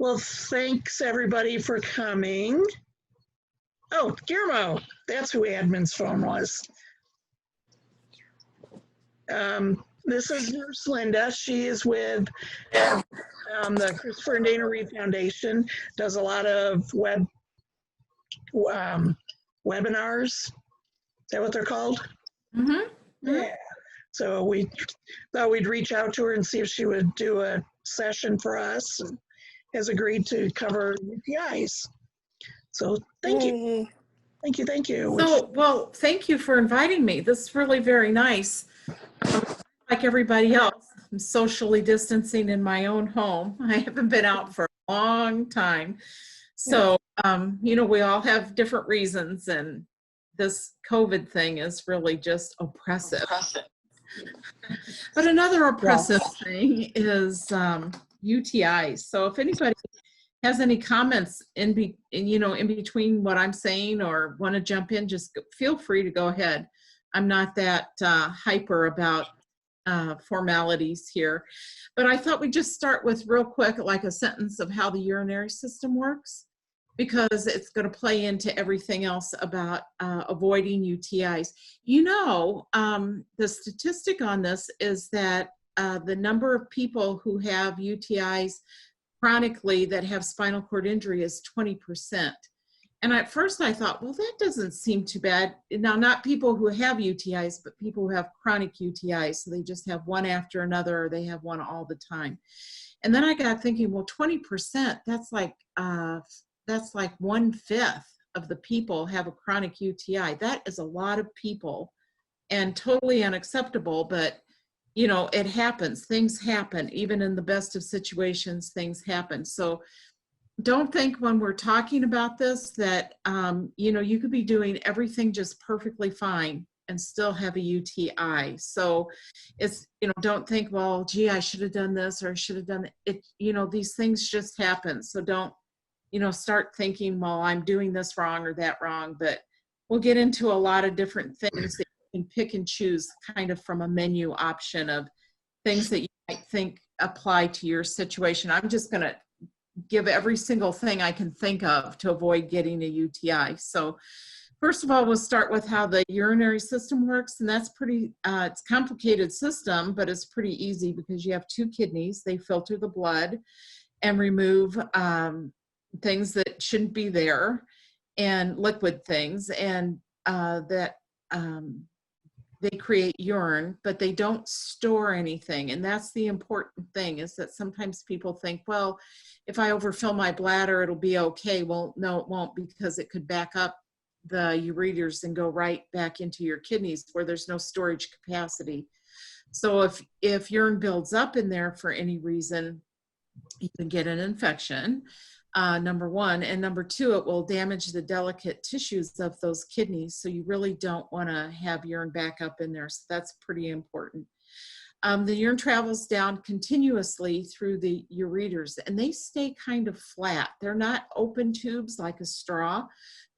Well, thanks everybody for coming. Oh, Guillermo, that's who admin's phone was. This is Nurse Linda. She is with the Christopher and Dana Reeve Foundation, does a lot of webinars. Is that what they're called? Mm-hmm. Yeah. So we thought we'd reach out to her and see if she would do a session for us, and has agreed to cover UTIs. So thank you. Thank you, thank you. So, well, thank you for inviting me. This is really very nice. Like everybody else, I'm socially distancing in my own home. I haven't been out for a long time. So, you know, we all have different reasons, and this COVID thing is really just oppressive. But another oppressive thing is UTIs. So if anybody has any comments in between what I'm saying or want to jump in, just feel free to go ahead. I'm not that hyper about formalities here, but I thought we'd just start with real quick, like a sentence of how the urinary system works, because it's going to play into everything else about avoiding UTIs. You know, the statistic on this is that the number of people who have UTIs chronically that have spinal cord injury is 20%. And at first I thought, well, that doesn't seem too bad. Now, not people who have UTIs, but people who have chronic UTIs. So they just have one after another, or they have one all the time. And then I got thinking, well, 20%, that's like 1/5 of the people have a chronic UTI. That is a lot of people and totally unacceptable, but you know, it happens. Things happen. Even in the best of situations, things happen. So don't think when we're talking about this that, you know, you could be doing everything just perfectly fine and still have a UTI. So it's, you know, don't think, well, gee, I should have done this or I should have done it. You know, these things just happen. So don't, you know, start thinking, well, I'm doing this wrong or that wrong. But we'll get into a lot of different things that you can pick and choose kind of from a menu option of things that you might think apply to your situation. I'm just going to give every single thing I can think of to avoid getting a UTI. So first of all, we'll start with how the urinary system works. And that's pretty, it's a complicated system, but it's pretty easy because you have two kidneys. They filter the blood and remove things that shouldn't be there and liquid things, and they create urine, but they don't store anything. And that's the important thing, is that sometimes people think, well, if I overfill my bladder, it'll be okay. Well, no, it won't, because it could back up the ureters and go right back into your kidneys where there's no storage capacity. So if urine builds up in there for any reason, you can get an infection. Number one, and number two, it will damage the delicate tissues of those kidneys. So you really don't want to have urine back up in there. So that's pretty important. The urine travels down continuously through the ureters, and they stay kind of flat. They're not open tubes like a straw.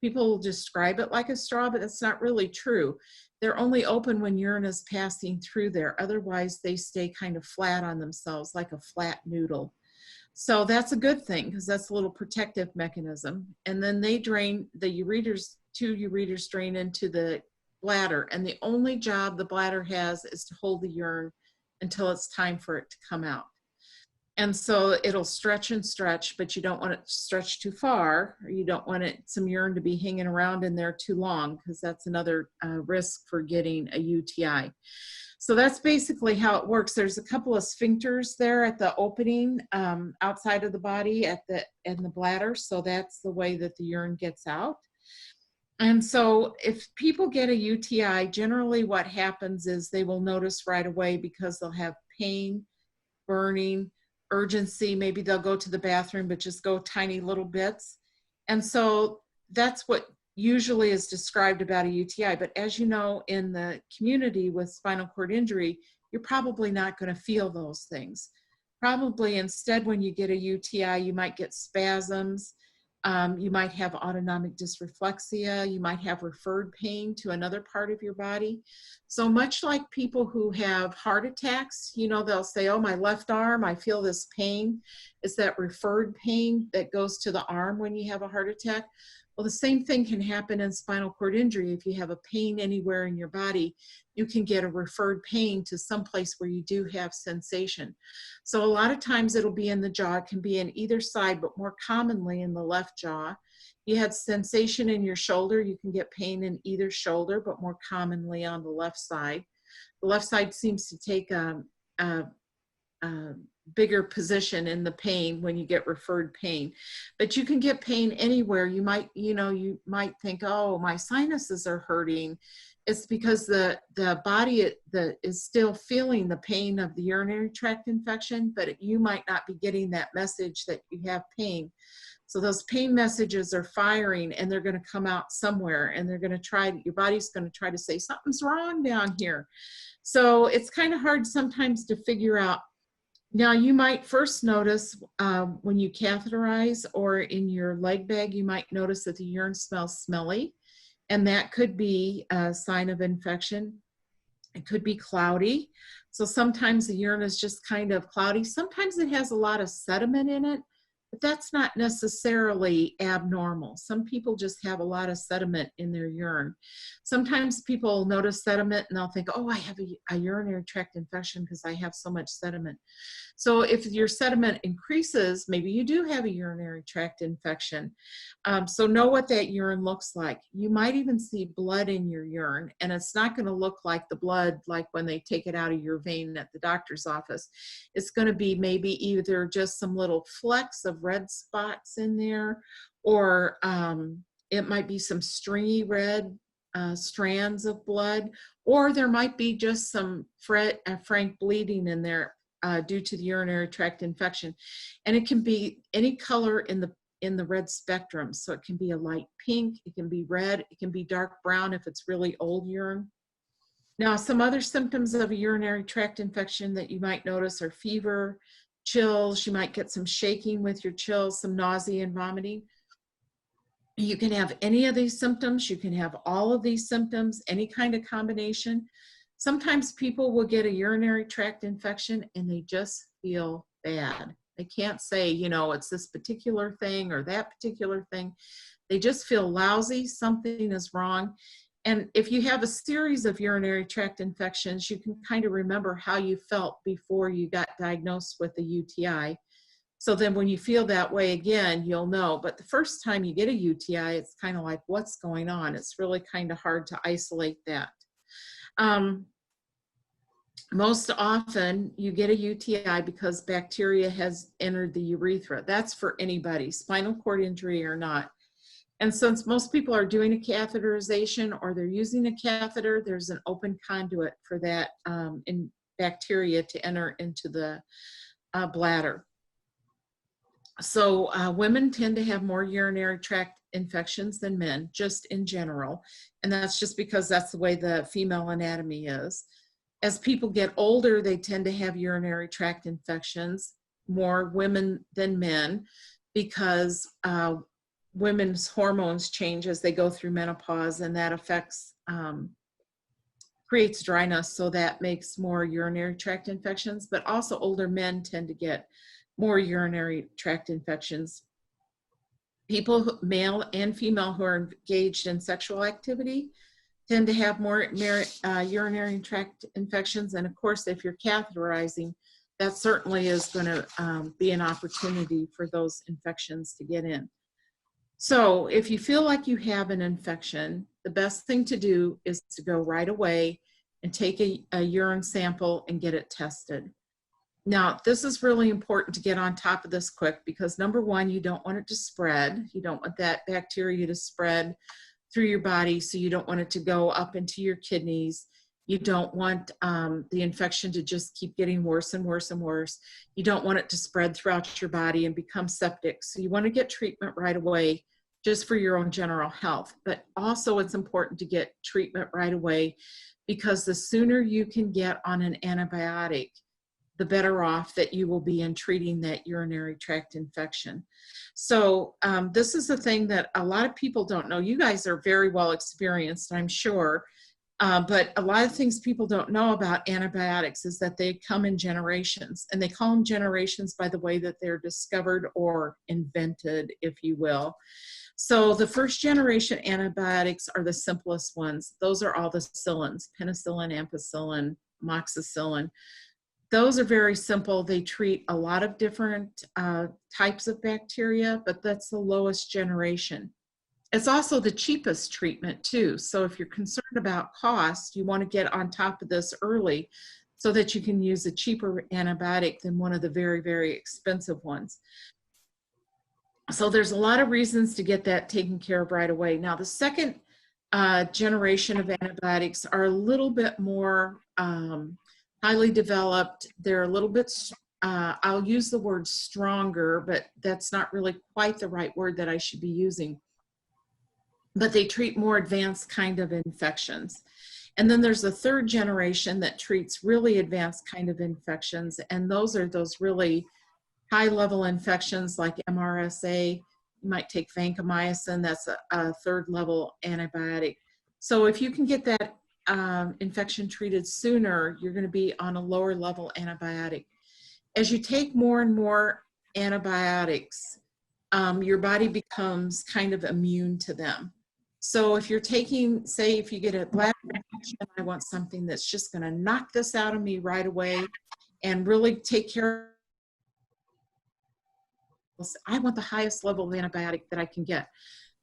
People will describe it like a straw, but that's not really true. They're only open when urine is passing through there. Otherwise, they stay kind of flat on themselves, like a flat noodle. So that's a good thing, because that's a little protective mechanism. And then they drain, the ureters, two ureters drain into the bladder. And the only job the bladder has is to hold the urine until it's time for it to come out. And so it'll stretch and stretch, but you don't want it to stretch too far, or you don't want some urine to be hanging around in there too long, because that's another risk for getting a UTI. So that's basically how it works. There's a couple of sphincters there at the opening outside of the body in the bladder. So that's the way that the urine gets out. And so if people get a UTI, generally what happens is they will notice right away, because they'll have pain, burning, urgency. Maybe they'll go to the bathroom, but just go tiny little bits. And so that's what usually is described about a UTI. But as you know, in the community with spinal cord injury, you're probably not going to feel those things. Probably instead, when you get a UTI, you might get spasms. You might have autonomic dysreflexia. You might have referred pain to another part of your body. So much like people who have heart attacks, you know, they'll say, oh, my left arm, I feel this pain. It's that referred pain that goes to the arm when you have a heart attack. Well, the same thing can happen in spinal cord injury. If you have a pain anywhere in your body, you can get a referred pain to someplace where you do have sensation. So a lot of times it'll be in the jaw. It can be in either side, but more commonly in the left jaw. You had sensation in your shoulder. You can get pain in either shoulder, but more commonly on the left side. The left side seems to take a bigger position in the pain when you get referred pain, but you can get pain anywhere. You might, you know, you might think, oh, my sinuses are hurting. It's because the body is still feeling the pain of the urinary tract infection, but you might not be getting that message that you have pain. So those pain messages are firing, and they're going to come out somewhere, and they're going to try, your body's going to try to say something's wrong down here. So it's kind of hard sometimes to figure out. Now, you might first notice when you catheterize or in your leg bag, you might notice that the urine smells smelly, and that could be a sign of infection. It could be cloudy. So sometimes the urine is just kind of cloudy. Sometimes it has a lot of sediment in it, but that's not necessarily abnormal. Some people just have a lot of sediment in their urine. Sometimes people notice sediment and they'll think, oh, I have a urinary tract infection because I have so much sediment. So if your sediment increases, maybe you do have a urinary tract infection. So know what that urine looks like. You might even see blood in your urine, and it's not going to look like the blood like when they take it out of your vein at the doctor's office. It's going to be maybe either just some little flecks of red spots in there, or it might be some stringy red strands of blood, or there might be just some frank bleeding in there due to the urinary tract infection. And it can be any color in the red spectrum. So it can be a light pink, it can be red, it can be dark brown if it's really old urine. Now, some other symptoms of a urinary tract infection that you might notice are fever, chills. You might get some shaking with your chills, some nausea and vomiting. You can have any of these symptoms. You can have all of these symptoms, any kind of combination. Sometimes people will get a urinary tract infection and they just feel bad. They can't say, you know, it's this particular thing or that particular thing. They just feel lousy. Something is wrong. And if you have a series of urinary tract infections, you can kind of remember how you felt before you got diagnosed with a UTI. So then when you feel that way again, you'll know. But the first time you get a UTI, it's kind of like, what's going on? It's really kind of hard to isolate that. Most often you get a UTI because bacteria has entered the urethra. That's for anybody, spinal cord injury or not. And since most people are doing a catheterization or they're using a catheter, there's an open conduit for that in bacteria to enter into the bladder. So women tend to have more urinary tract infections than men, just in general. And that's just because that's the way the female anatomy is. As people get older, they tend to have urinary tract infections, more women than men, because women's hormones change as they go through menopause, and that affects, creates dryness, so that makes more urinary tract infections. But also older men tend to get more urinary tract infections. People, male and female, who are engaged in sexual activity tend to have more urinary tract infections. And of course, if you're catheterizing, that certainly is going to be an opportunity for those infections to get in. So if you feel like you have an infection, the best thing to do is to go right away and take a urine sample and get it tested. Now, this is really important to get on top of this quick, because number one, you don't want it to spread. You don't want that bacteria to spread through your body, so you don't want it to go up into your kidneys. You don't want the infection to just keep getting worse and worse and worse. You don't want it to spread throughout your body and become septic. So you want to get treatment right away, just for your own general health. But also it's important to get treatment right away, because the sooner you can get on an antibiotic, the better off that you will be in treating that urinary tract infection. So this is the thing that a lot of people don't know. You guys are very well experienced, I'm sure, but a lot of things people don't know about antibiotics is that they come in generations, and they call them generations by the way that they're discovered or invented, if you will. So the first generation antibiotics are the simplest ones. Those are all the penicillins, penicillin, ampicillin, amoxicillin. Those are very simple. They treat a lot of different types of bacteria, but that's the lowest generation. It's also the cheapest treatment too. So if you're concerned about cost, you want to get on top of this early so that you can use a cheaper antibiotic than one of the very, very expensive ones. So there's a lot of reasons to get that taken care of right away. Now, the second generation of antibiotics are a little bit more highly developed. They're a little bit, I'll use the word stronger, but that's not really quite the right word that I should be using. But they treat more advanced kind of infections. And then there's a third generation that treats really advanced kind of infections. And those are those really high level infections like MRSA. You might take vancomycin, that's a third level antibiotic. So if you can get that infection treated sooner, you're going to be on a lower level antibiotic. As you take more and more antibiotics, your body becomes kind of immune to them. So if you're taking, say, if you get a bladder infection, I want something that's just going to knock this out of me right away and really take care of, I want the highest level of antibiotic that I can get.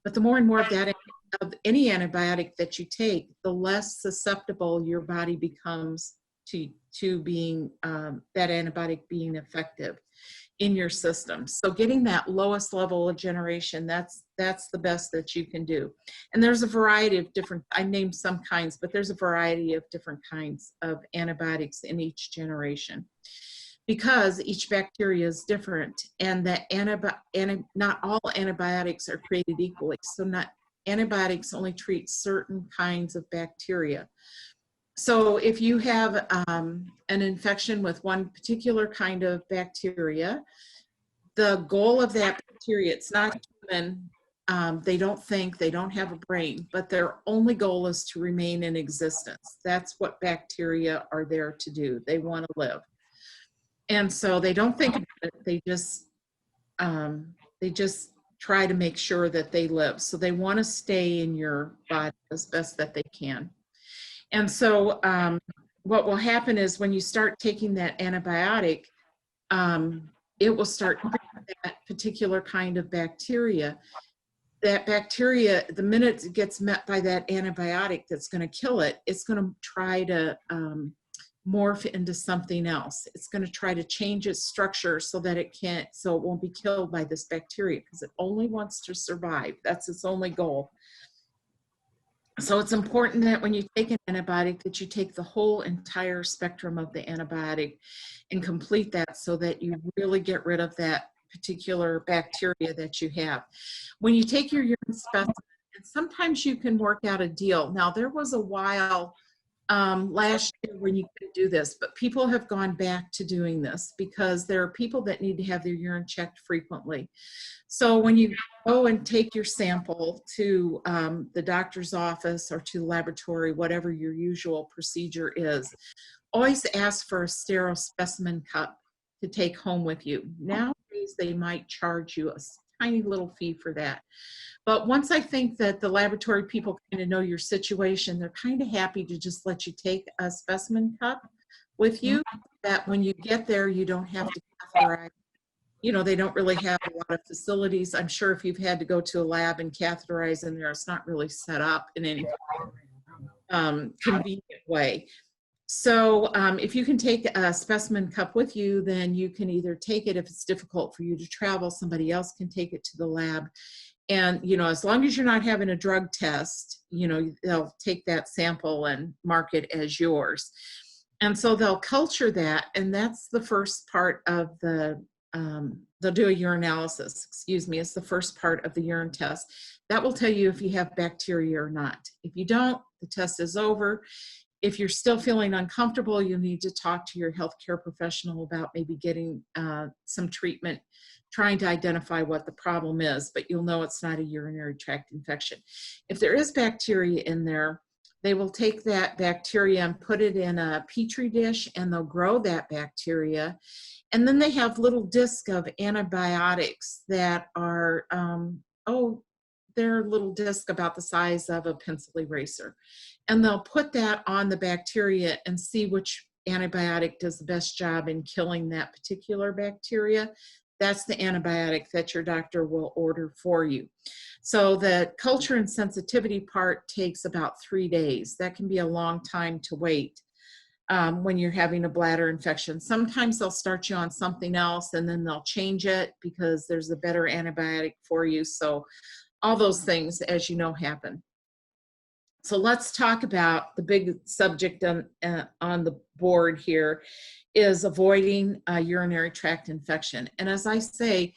But the more and more of that, of any antibiotic that you take, the less susceptible your body becomes to being, that antibiotic being effective in your system. So getting that lowest level of generation, that's the best that you can do. And there's a variety of different, I named some kinds, but there's a variety of different kinds of antibiotics in each generation, because each bacteria is different, and that not all antibiotics are created equally. So antibiotics only treat certain kinds of bacteria. So if you have an infection with one particular kind of bacteria, the goal of that bacteria, it's not human, they don't think, they don't have a brain, but their only goal is to remain in existence. That's what bacteria are there to do. They want to live. And so they don't think about it, they just try to make sure that they live. So they want to stay in your body as best that they can. And so what will happen is when you start taking that antibiotic, it will start treating that particular kind of bacteria. That bacteria, the minute it gets met by that antibiotic that's going to kill it, it's going to try to morph into something else. It's going to try to change its structure so that it won't be killed by this bacteria, because it only wants to survive. That's its only goal. So it's important that when you take an antibiotic that you take the whole entire spectrum of the antibiotic and complete that so that you really get rid of that particular bacteria that you have. When you take your urine specimen, and sometimes you can work out a deal. Now, there was a while last year when you could do this, but people have gone back to doing this because there are people that need to have their urine checked frequently. So when you go and take your sample to the doctor's office or to the laboratory, whatever your usual procedure is, always ask for a sterile specimen cup to take home with you. Nowadays, they might charge you a tiny little fee for that. But once I think that the laboratory people kind of know your situation, they're kind of happy to just let you take a specimen cup with you, that when you get there, you don't have to catheterize. You know, they don't really have a lot of facilities. I'm sure if you've had to go to a lab and catheterize in there, it's not really set up in any convenient way. So if you can take a specimen cup with you, then you can either take it if it's difficult for you to travel, somebody else can take it to the lab. And, you know, as long as you're not having a drug test, you know, they'll take that sample and mark it as yours. And so they'll culture that, and that's the first part of the, they'll do a urinalysis, it's the first part of the urine test. That will tell you if you have bacteria or not. If you don't, the test is over. If you're still feeling uncomfortable, you need to talk to your healthcare professional about maybe getting some treatment, trying to identify what the problem is, but you'll know it's not a urinary tract infection. If there is bacteria in there, they will take that bacteria and put it in a petri dish, and they'll grow that bacteria. And then they have little discs of antibiotics that are, they're little discs about the size of a pencil eraser. And they'll put that on the bacteria and see which antibiotic does the best job in killing that particular bacteria. That's the antibiotic that your doctor will order for you. So the culture and sensitivity part takes about 3 days. That can be a long time to wait when you're having a bladder infection. Sometimes they'll start you on something else and then they'll change it because there's a better antibiotic for you. So all those things, as you know, happen. So let's talk about the big subject on the board here is avoiding a urinary tract infection. And as I say,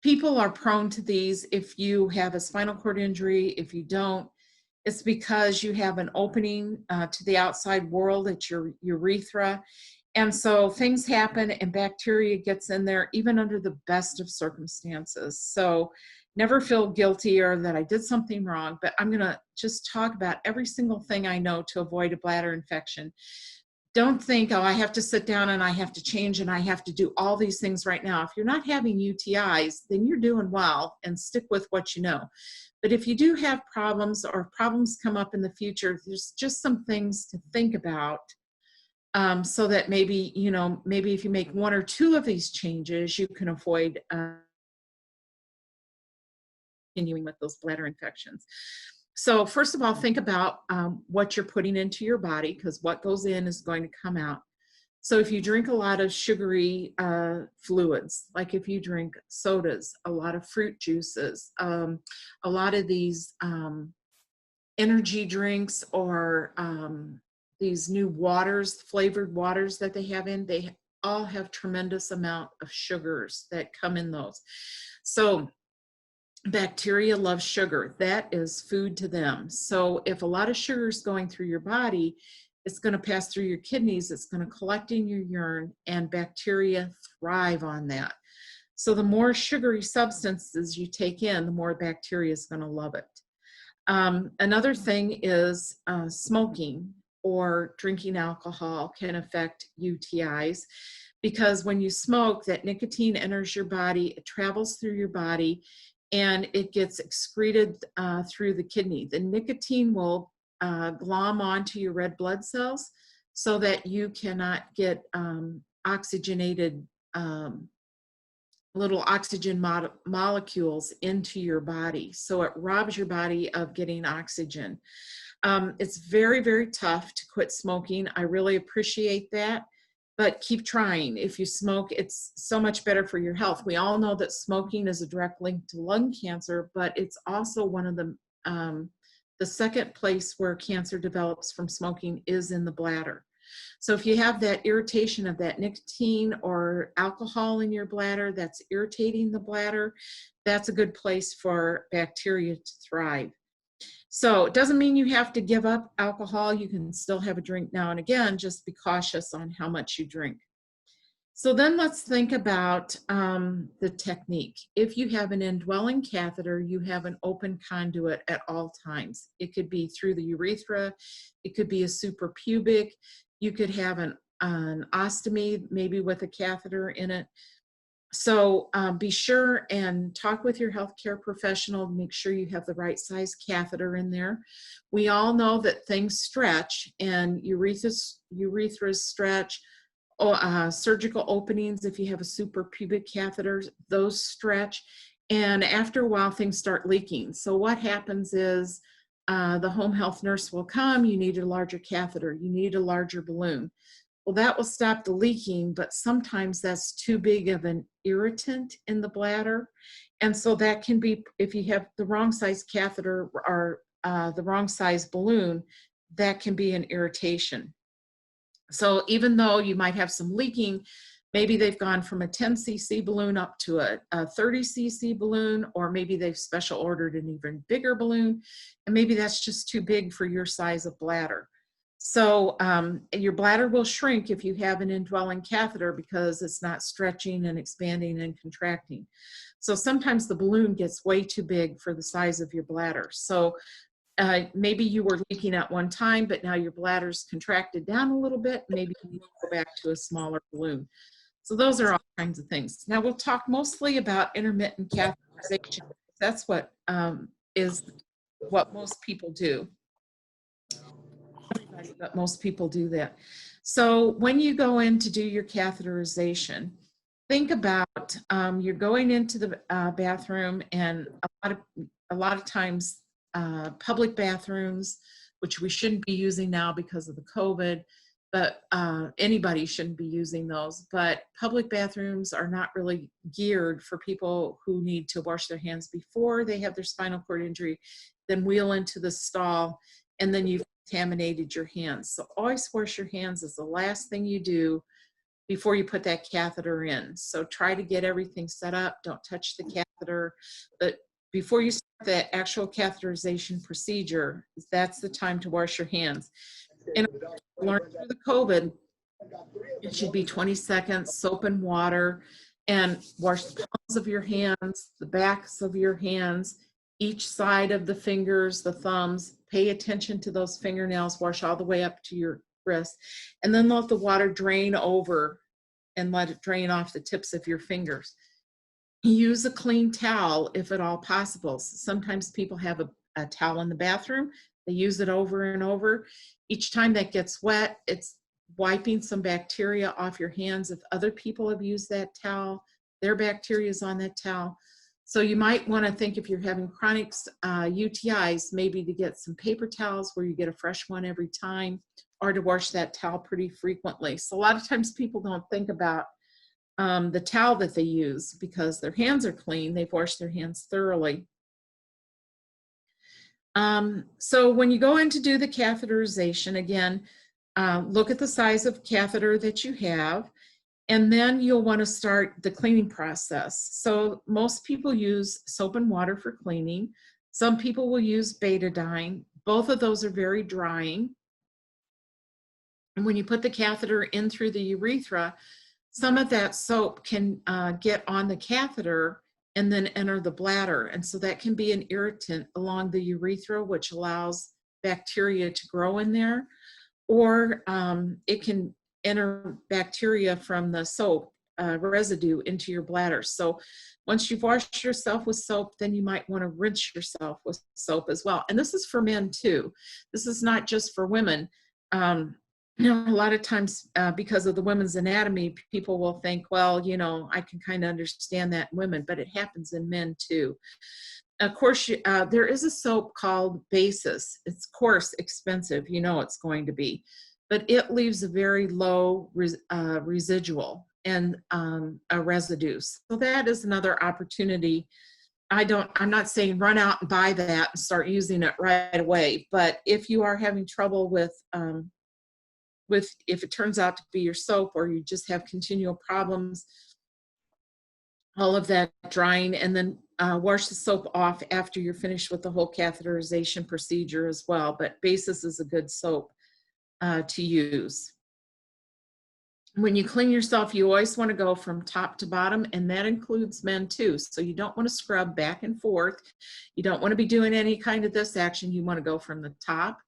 people are prone to these if you have a spinal cord injury. If you don't, it's because you have an opening to the outside world at your urethra. And so things happen and bacteria gets in there even under the best of circumstances. So never feel guilty or that I did something wrong, but I'm gonna just talk about every single thing I know to avoid a bladder infection. Don't think, oh, I have to sit down and I have to change and I have to do all these things right now. If you're not having UTIs, then you're doing well, and stick with what you know. But if you do have problems or problems come up in the future, there's just some things to think about so that maybe, maybe if you make 1 or 2 of these changes, you can avoid continuing with those bladder infections. So first of all, think about what you're putting into your body, because what goes in is going to come out. So if you drink a lot of sugary fluids, like if you drink sodas, a lot of fruit juices, a lot of these energy drinks, or these new waters, flavored waters that they have in, they all have tremendous amount of sugars that come in those. So bacteria love sugar. That is food to them. So if a lot of sugar is going through your body, it's going to pass through your kidneys, it's going to collect in your urine, and bacteria thrive on that. So the more sugary substances you take in, the more bacteria is going to love it. Another thing is smoking or drinking alcohol can affect UTIs, because when you smoke, that nicotine enters your body, it travels through your body, and it gets excreted through the kidney. The nicotine will glom onto your red blood cells so that you cannot get oxygenated little oxygen molecules into your body. So it robs your body of getting oxygen. It's very, very tough to quit smoking. I really appreciate that. But keep trying. If you smoke, it's so much better for your health. We all know that smoking is a direct link to lung cancer, but it's also one of the second place where cancer develops from smoking is in the bladder. So if you have that irritation of that nicotine or alcohol in your bladder that's irritating the bladder, that's a good place for bacteria to thrive. So it doesn't mean you have to give up alcohol. You can still have a drink now and again, just be cautious on how much you drink. So then let's think about the technique. If you have an indwelling catheter, you have an open conduit at all times. It could be through the urethra, it could be a suprapubic, you could have an ostomy, maybe with a catheter in it. So be sure and talk with your healthcare professional to make sure you have the right size catheter in there. We all know that things stretch, and urethras stretch. Surgical openings, if you have a suprapubic catheter, those stretch. And after a while, things start leaking. So what happens is the home health nurse will come, you need a larger catheter, you need a larger balloon. Well, that will stop the leaking, but sometimes that's too big of an irritant in the bladder. And so that can be, if you have the wrong size catheter or the wrong size balloon, that can be an irritation. So even though you might have some leaking, maybe they've gone from a 10 cc balloon up to a 30 cc balloon, or maybe they've special ordered an even bigger balloon, and maybe that's just too big for your size of bladder. So your bladder will shrink if you have an indwelling catheter because it's not stretching and expanding and contracting. So sometimes the balloon gets way too big for the size of your bladder. So maybe you were leaking at one time, but now your bladder's contracted down a little bit. Maybe you need to go back to a smaller balloon. So those are all kinds of things. Now we'll talk mostly about intermittent catheterization. That's what is what most people do. But most people do that. So when you go in to do your catheterization, think about you're going into the bathroom, and a lot of times public bathrooms, which we shouldn't be using now because of the COVID, but anybody shouldn't be using those. But public bathrooms are not really geared for people who need to wash their hands before they have their spinal cord injury, then wheel into the stall, and then you've contaminated your hands. So always wash your hands as the last thing you do before you put that catheter in. So try to get everything set up. Don't touch the catheter. But before you start the actual catheterization procedure, that's the time to wash your hands. And learn through the COVID, it should be 20 seconds, soap and water, and wash the palms of your hands, the backs of your hands, each side of the fingers, the thumbs. Pay attention to those fingernails, wash all the way up to your wrist, and then let the water drain over and let it drain off the tips of your fingers. Use a clean towel if at all possible. Sometimes people have a towel in the bathroom. They use it over and over. Each time that gets wet, it's wiping some bacteria off your hands. If other people have used that towel, their bacteria is on that towel. So you might want to think, if you're having chronic UTIs, maybe to get some paper towels where you get a fresh one every time, or to wash that towel pretty frequently. So a lot of times people don't think about the towel that they use because their hands are clean. They've washed their hands thoroughly. So when you go in to do the catheterization, again, look at the size of catheter that you have, and then you'll want to start the cleaning process. So most people use soap and water for cleaning. Some people will use betadine. Both of those are very drying. And when you put the catheter in through the urethra, some of that soap can get on the catheter and then enter the bladder. And so that can be an irritant along the urethra, which allows bacteria to grow in there. Or it can enter bacteria from the soap residue into your bladder. So once you've washed yourself with soap, then you might want to rinse yourself with soap as well. And this is for men too. This is not just for women. You know, a lot of times because of the women's anatomy, people will think, well, you know, I can kind of understand that in women, but it happens in men too. Of course, there is a soap called Basis. It's coarse, expensive, you know it's going to be, but it leaves a very low residual and a residue. So that is another opportunity. I'm not saying run out and buy that and start using it right away, but if you are having trouble with if it turns out to be your soap, or you just have continual problems, all of that drying, and then wash the soap off after you're finished with the whole catheterization procedure as well. But Basis is a good soap to use. When you clean yourself, you always want to go from top to bottom, and that includes men too. So you don't want to scrub back and forth. You don't want to be doing any kind of this action. You want to go from the top,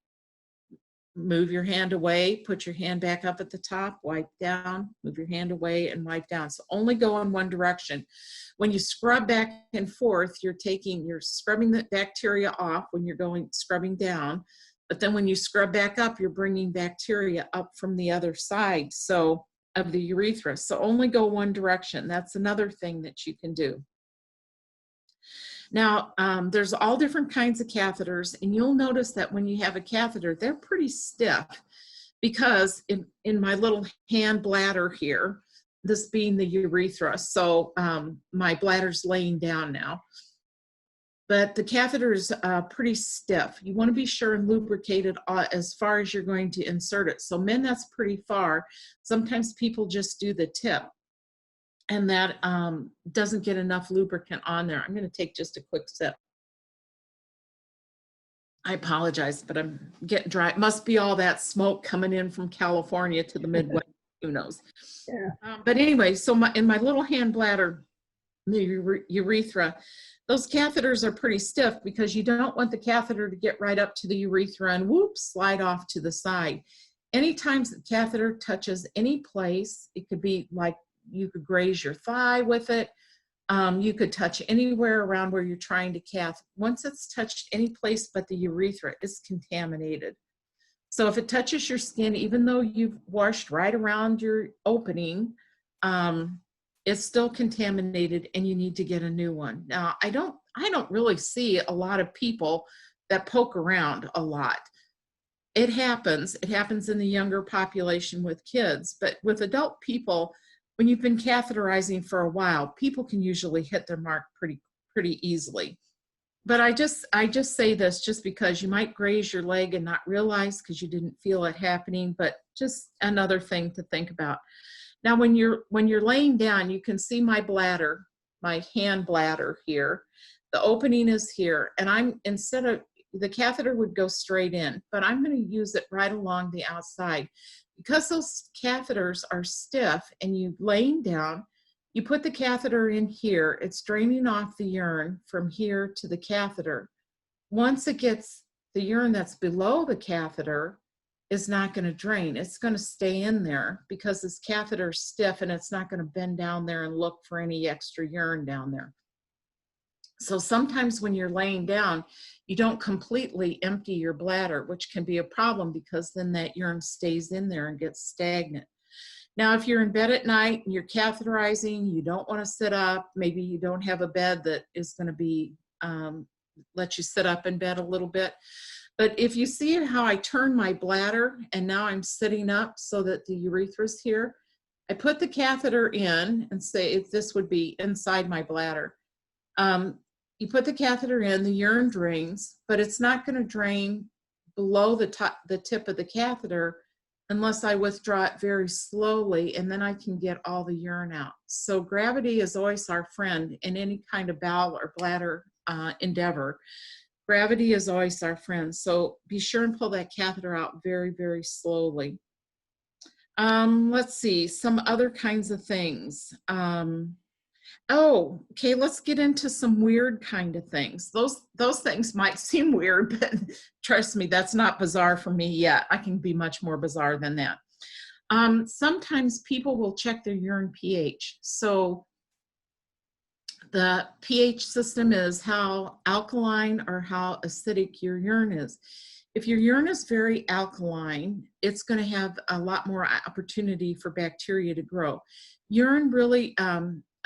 move your hand away, put your hand back up at the top, wipe down, move your hand away and wipe down. So only go in one direction. When you scrub back and forth, you're scrubbing the bacteria off when you're scrubbing down. But then when you scrub back up, you're bringing bacteria up from the other side of the urethra. So only go one direction. That's another thing that you can do. Now, there's all different kinds of catheters, and you'll notice that when you have a catheter, they're pretty stiff, because in my little hand bladder here, this being the urethra, so my bladder's laying down now, but the catheter is pretty stiff. You want to be sure and lubricate it as far as you're going to insert it. So men, that's pretty far. Sometimes people just do the tip, and that doesn't get enough lubricant on there. I'm going to take just a quick sip. I apologize, but I'm getting dry. It must be all that smoke coming in from California to the Midwest. Who knows? Yeah. But anyway, so in my little hand bladder, the urethra, those catheters are pretty stiff because you don't want the catheter to get right up to the urethra and whoop, slide off to the side. Anytime the catheter touches any place, it could be like you could graze your thigh with it. You could touch anywhere around where you're trying to cath. Once it's touched any place but the urethra, it's contaminated. So if it touches your skin, even though you've washed right around your opening, it's still contaminated and you need to get a new one. Now, I don't really see a lot of people that poke around a lot. It happens in the younger population with kids, but with adult people, when you've been catheterizing for a while, people can usually hit their mark pretty easily. But I just say this just because you might graze your leg and not realize because you didn't feel it happening, but just another thing to think about. Now, when you're laying down, you can see my bladder, my hand bladder here. The opening is here, and instead of the catheter would go straight in, but I'm going to use it right along the outside. Because those catheters are stiff and you laying down, you put the catheter in here, it's draining off the urine from here to the catheter. Once it gets the urine that's below the catheter is not going to drain. It's going to stay in there because this catheter is stiff and it's not going to bend down there and look for any extra urine down there. So sometimes when you're laying down, you don't completely empty your bladder, which can be a problem because then that urine stays in there and gets stagnant. Now, if you're in bed at night and you're catheterizing, you don't want to sit up, maybe you don't have a bed that is going to be, let you sit up in bed a little bit. But if you see how I turn my bladder and now I'm sitting up so that the urethra's here, I put the catheter in and say if this would be inside my bladder. You put the catheter in, the urine drains, but it's not going to drain below the tip of the catheter unless I withdraw it very slowly, and then I can get all the urine out. So gravity is always our friend in any kind of bowel or bladder endeavor. Gravity is always our friend. So be sure and pull that catheter out very, very slowly. Let's see, some other kinds of things. Oh, okay, let's get into some weird kind of things. Those things might seem weird, but trust me, that's not bizarre for me yet. I can be much more bizarre than that. Sometimes people will check their urine pH. So the pH system is how alkaline or how acidic your urine is. If your urine is very alkaline, it's going to have a lot more opportunity for bacteria to grow. Urine really,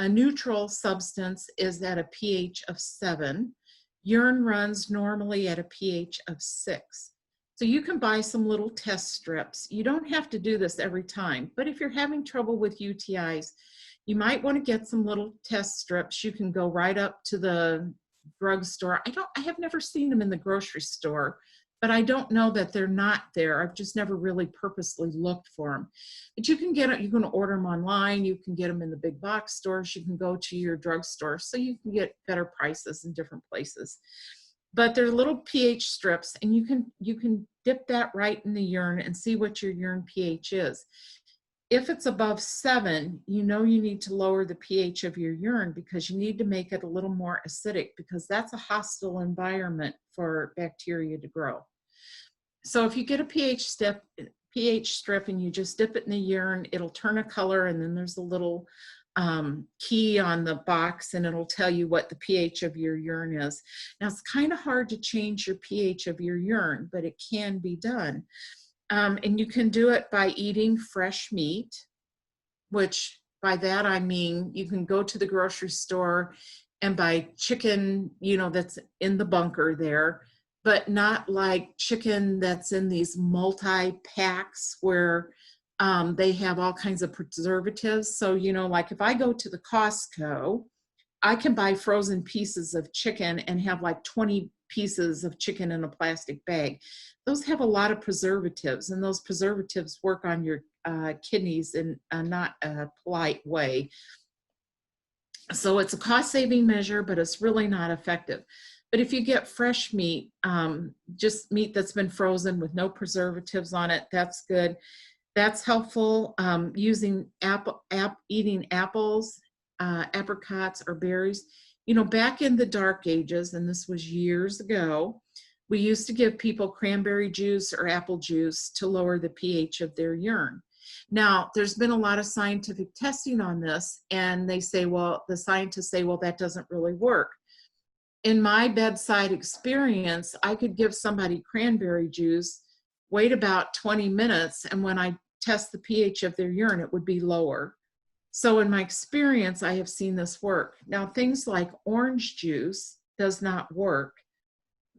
a neutral substance is at a pH of 7. Urine runs normally at a pH of 6. So you can buy some little test strips. You don't have to do this every time, but if you're having trouble with UTIs, you might want to get some little test strips. You can go right up to the drugstore. I have never seen them in the grocery store, but I don't know that they're not there. I've just never really purposely looked for them. But you can get it, you can order them online, you can get them in the big box stores, you can go to your drugstore, so you can get better prices in different places. But they're little pH strips, and you can dip that right in the urine and see what your urine pH is. If it's above 7, you know you need to lower the pH of your urine because you need to make it a little more acidic because that's a hostile environment for bacteria to grow. So if you get a pH strip and you just dip it in the urine, it'll turn a color, and then there's a little key on the box and it'll tell you what the pH of your urine is. Now it's kind of hard to change your pH of your urine, but it can be done. And you can do it by eating fresh meat, which by that I mean you can go to the grocery store and buy chicken, that's in the bunker there, but not like chicken that's in these multi-packs where they have all kinds of preservatives. So, like if I go to the Costco, I can buy frozen pieces of chicken and have like 20 pieces of chicken in a plastic bag. Those have a lot of preservatives, and those preservatives work on your kidneys in not a polite way. So it's a cost-saving measure, but it's really not effective. But if you get fresh meat, just meat that's been frozen with no preservatives on it, that's good. That's helpful. Using eating apples, apricots, or berries. You know, back in the dark ages, and this was years ago, we used to give people cranberry juice or apple juice to lower the pH of their urine. Now, there's been a lot of scientific testing on this, and they say, well, the scientists say, well, that doesn't really work. In my bedside experience, I could give somebody cranberry juice, wait about 20 minutes, and when I test the pH of their urine, it would be lower. So in my experience, I have seen this work. Now, things like orange juice does not work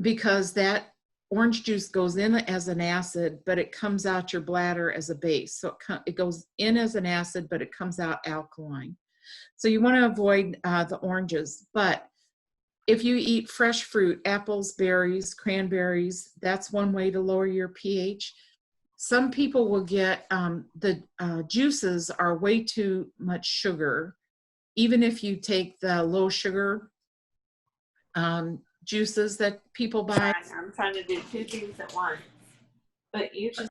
because that orange juice goes in as an acid, but it comes out your bladder as a base. So it goes in as an acid, but it comes out alkaline. So you want to avoid the oranges. But if you eat fresh fruit, apples, berries, cranberries, that's one way to lower your pH. Some people will get the juices are way too much sugar. Even if you take the low sugar juices that people buy. I'm trying to do two things at once, but you just.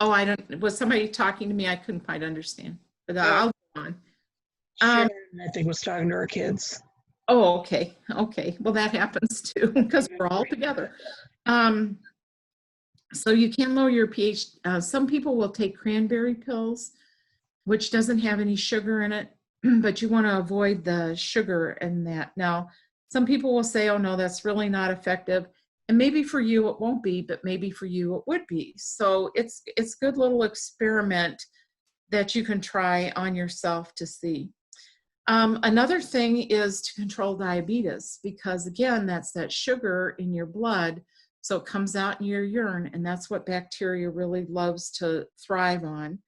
Oh, I don't, was somebody talking to me? I couldn't quite understand, but I'll go on. Sharon, I think, was talking to her kids. Oh, okay. Okay. Well, that happens too, because we're all together. So you can lower your pH. Some people will take cranberry pills, which doesn't have any sugar in it, but you want to avoid the sugar in that. Now, some people will say, oh no, that's really not effective. And maybe for you it won't be, but maybe for you it would be. So it's a good little experiment that you can try on yourself to see. Another thing is to control diabetes, because again, that's that sugar in your blood. So it comes out in your urine, and that's what bacteria really loves to thrive on.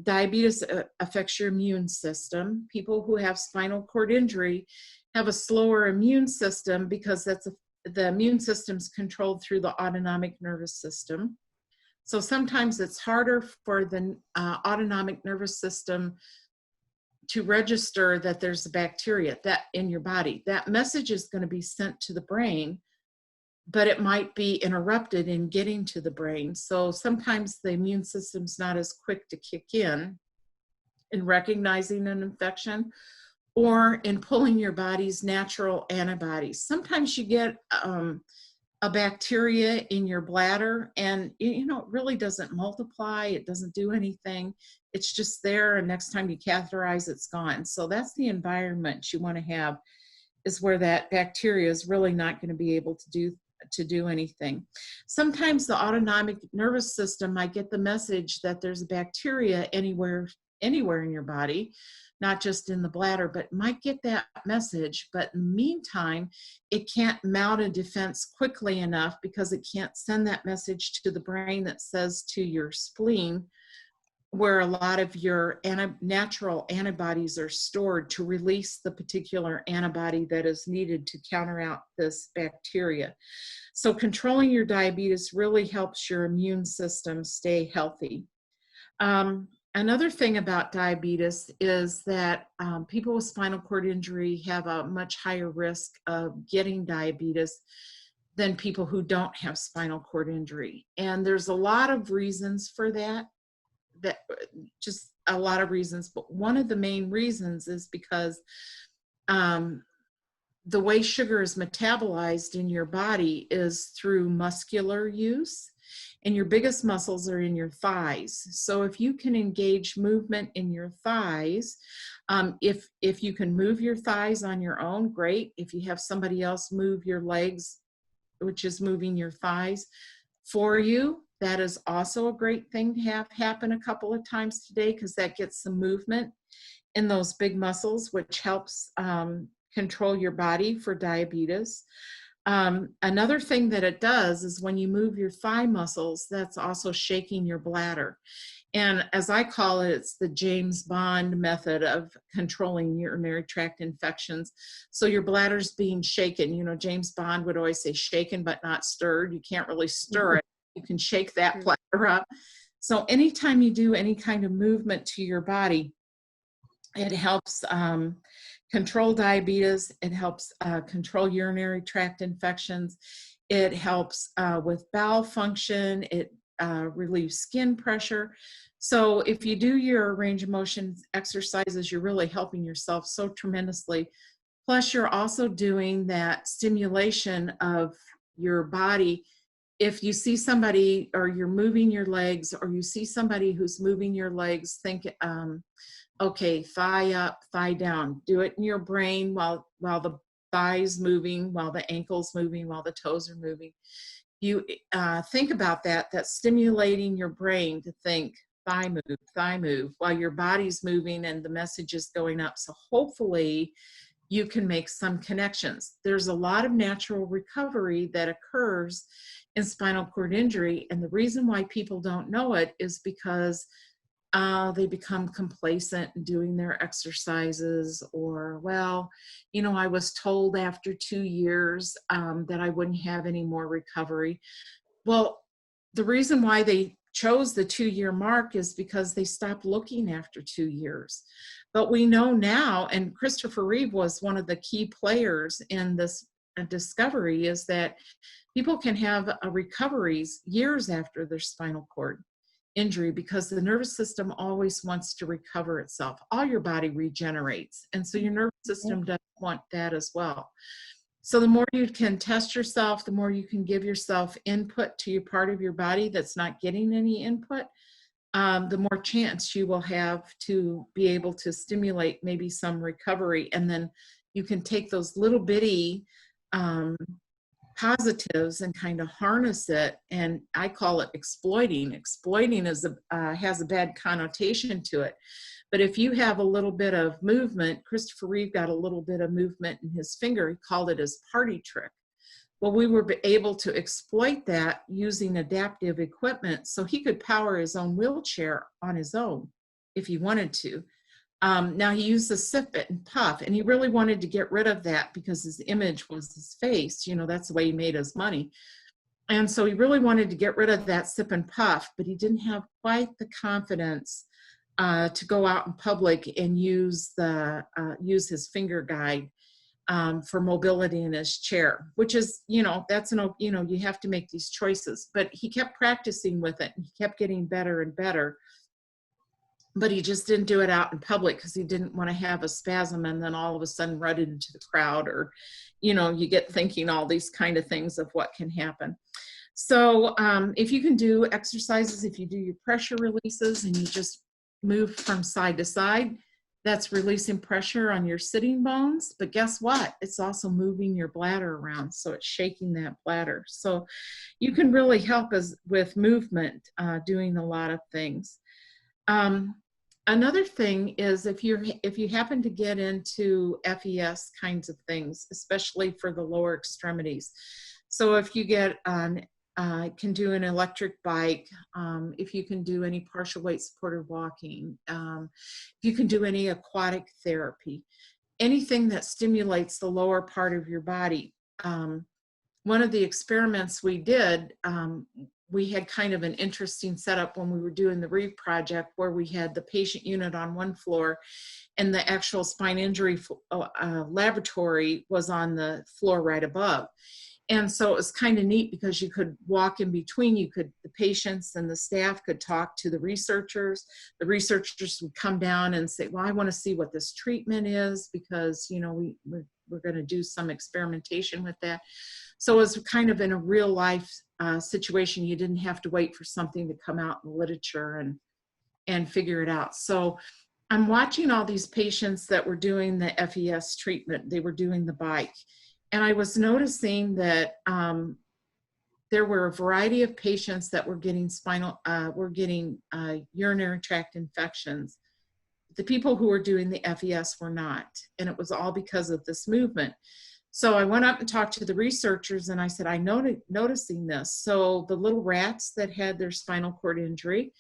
Diabetes affects your immune system. People who have spinal cord injury have a slower immune system because the immune system's controlled through the autonomic nervous system. So sometimes it's harder for the autonomic nervous system to register that there's a bacteria that in your body. That message is going to be sent to the brain, but it might be interrupted in getting to the brain. So sometimes the immune system's not as quick to kick in recognizing an infection or in pulling your body's natural antibodies. Sometimes you get a bacteria in your bladder and it really doesn't multiply, it doesn't do anything. It's just there, and next time you catheterize, it's gone. So that's the environment you want to have, is where that bacteria is really not going to be able to do anything. Sometimes the autonomic nervous system might get the message that there's a bacteria anywhere in your body, not just in the bladder, but might get that message. But in the meantime, it can't mount a defense quickly enough because it can't send that message to the brain that says to your spleen, where a lot of your natural antibodies are stored, to release the particular antibody that is needed to counter out this bacteria. So controlling your diabetes really helps your immune system stay healthy. Another thing about diabetes is that people with spinal cord injury have a much higher risk of getting diabetes than people who don't have spinal cord injury. And there's a lot of reasons for that. Just a lot of reasons, but one of the main reasons is because the way sugar is metabolized in your body is through muscular use, and your biggest muscles are in your thighs. So if you can engage movement in your thighs, if you can move your thighs on your own, great. If you have somebody else move your legs, which is moving your thighs for you, that is also a great thing to have happen a couple of times today, because that gets some movement in those big muscles, which helps control your body for diabetes. Another thing that it does is when you move your thigh muscles, that's also shaking your bladder. And as I call it, it's the James Bond method of controlling urinary tract infections. So your bladder's being shaken. James Bond would always say shaken but not stirred. You can't really stir it. You can shake that bladder up. So anytime you do any kind of movement to your body, It helps control diabetes. It helps control urinary tract infections. It helps with bowel function. It relieves skin pressure. So if you do your range of motion exercises, you're really helping yourself so tremendously. Plus, you're also doing that stimulation of your body. If you see somebody or you're moving your legs, or you see somebody who's moving your legs, think, okay, thigh up, thigh down. Do it in your brain while the thigh's moving, while the ankle's moving, while the toes are moving. You think about that. That's stimulating your brain to think thigh move, while your body's moving and the message is going up. So hopefully you can make some connections. There's a lot of natural recovery that occurs in spinal cord injury. And the reason why people don't know it is because they become complacent in doing their exercises, or, well, you know, I was told after 2 years that I wouldn't have any more recovery. Well, the reason why they chose the 2-year mark is because they stopped looking after 2 years. But we know now, and Christopher Reeve was one of the key players in this discovery, is that people can have recoveries years after their spinal cord injury, because the nervous system always wants to recover itself. All your body regenerates, and so your nervous system does want that as well. So the more you can test yourself, the more you can give yourself input to your part of your body that's not getting any input, the more chance you will have to be able to stimulate maybe some recovery. And then you can take those little bitty positives and kind of harness it. And I call it exploiting. Exploiting is has a bad connotation to it. But if you have a little bit of movement, Christopher Reeve got a little bit of movement in his finger. He called it his party trick. Well, we were able to exploit that using adaptive equipment, so he could power his own wheelchair on his own if he wanted to. Now he used the sip it and puff, and he really wanted to get rid of that because his image was his face. You know, that's the way he made his money. And so he really wanted to get rid of that sip and puff, but he didn't have quite the confidence to go out in public and use his finger guide for mobility in his chair, which is, you know, you have to make these choices. But he kept practicing with it, and he kept getting better and better. But he just didn't do it out in public because he didn't want to have a spasm and then all of a sudden run into the crowd, or, you know, you get thinking all these kind of things of what can happen. So if you can do exercises, if you do your pressure releases and you just move from side to side, that's releasing pressure on your sitting bones. But guess what? It's also moving your bladder around. So it's shaking that bladder. So you can really help us with movement, doing a lot of things. Another thing is if you happen to get into FES kinds of things, especially for the lower extremities. So if you get on, can do an electric bike, if you can do any partial weight supported walking, if you can do any aquatic therapy, anything that stimulates the lower part of your body. One of the experiments we did, we had kind of an interesting setup when we were doing the Reeve project, where we had the patient unit on one floor and the actual spine injury laboratory was on the floor right above. And so it was kind of neat because you could walk in between. The patients and the staff could talk to the researchers. The researchers would come down and say, well, I want to see what this treatment is, because, you know, we're going to do some experimentation with that. So it was kind of in a real life situation. You didn't have to wait for something to come out in the literature and figure it out. So I'm watching all these patients that were doing the FES treatment. They were doing the bike. And I was noticing that there were a variety of patients that were getting urinary tract infections. The people who were doing the FES were not, and it was all because of this movement. So I went up and talked to the researchers, and I said, I'm noticing this. So the little rats that had their spinal cord injury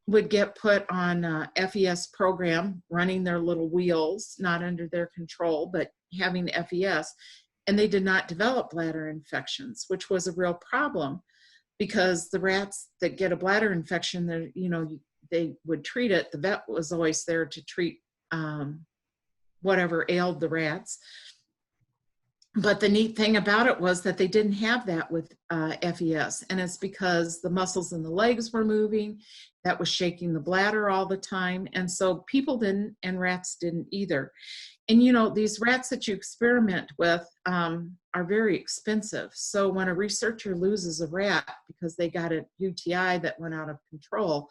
would get put on a FES program, running their little wheels, not under their control, but having FES. And they did not develop bladder infections, which was a real problem, because the rats that get a bladder infection, they would treat it. The vet was always there to treat whatever ailed the rats. But the neat thing about it was that they didn't have that with FES, and it's because the muscles in the legs were moving, that was shaking the bladder all the time, and so people didn't, and rats didn't either. And you know, these rats that you experiment with are very expensive. So when a researcher loses a rat because they got a UTI that went out of control,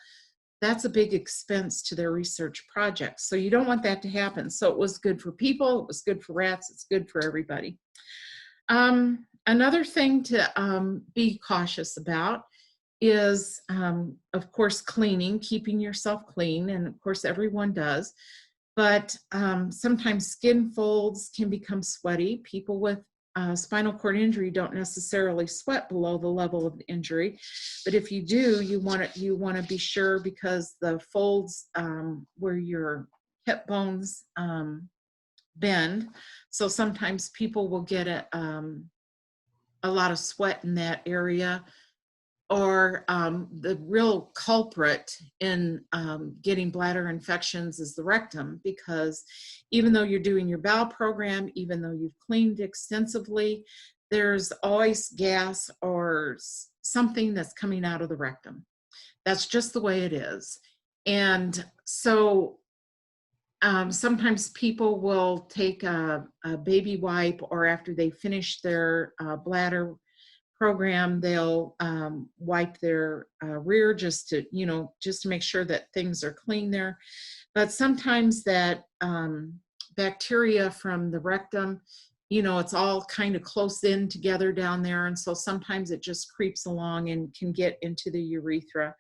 that's a big expense to their research projects. So you don't want that to happen. So it was good for people, it was good for rats, it's good for everybody. Another thing to be cautious about is, of course, cleaning, keeping yourself clean, and of course everyone does. But sometimes skin folds can become sweaty. People with spinal cord injury don't necessarily sweat below the level of the injury, but if you do, you want to be sure, because the folds where your hip bones bend, so sometimes people will get a lot of sweat in that area. Or the real culprit in getting bladder infections is the rectum, because even though you're doing your bowel program, even though you've cleaned extensively, there's always gas or something that's coming out of the rectum. That's just the way it is. And so sometimes people will take a baby wipe, or after they finish their bladder program, they'll wipe their rear just to make sure that things are clean there. But sometimes that bacteria from the rectum, it's all kind of close in together down there, and so sometimes it just creeps along and can get into the urethra.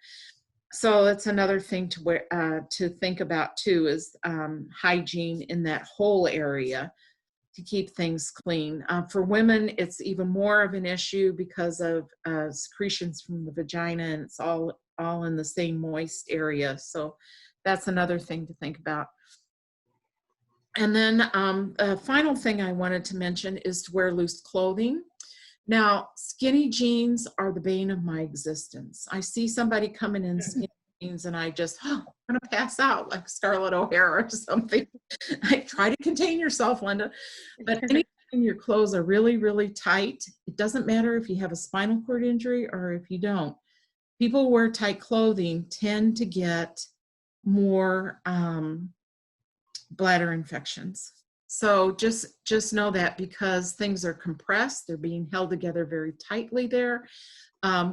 So that's another thing to think about too, is hygiene in that whole area, to keep things clean. For women, it's even more of an issue because of secretions from the vagina, and it's all in the same moist area. So that's another thing to think about. And then the final thing I wanted to mention is to wear loose clothing. Now, skinny jeans are the bane of my existence. I see somebody coming in skinny jeans and I just, I'm gonna pass out like Scarlett O'Hara or something. I try to contain yourself, Linda. But anytime your clothes are really, really tight, it doesn't matter if you have a spinal cord injury or if you don't. People who wear tight clothing tend to get more bladder infections. So just know that, because things are compressed, they're being held together very tightly there.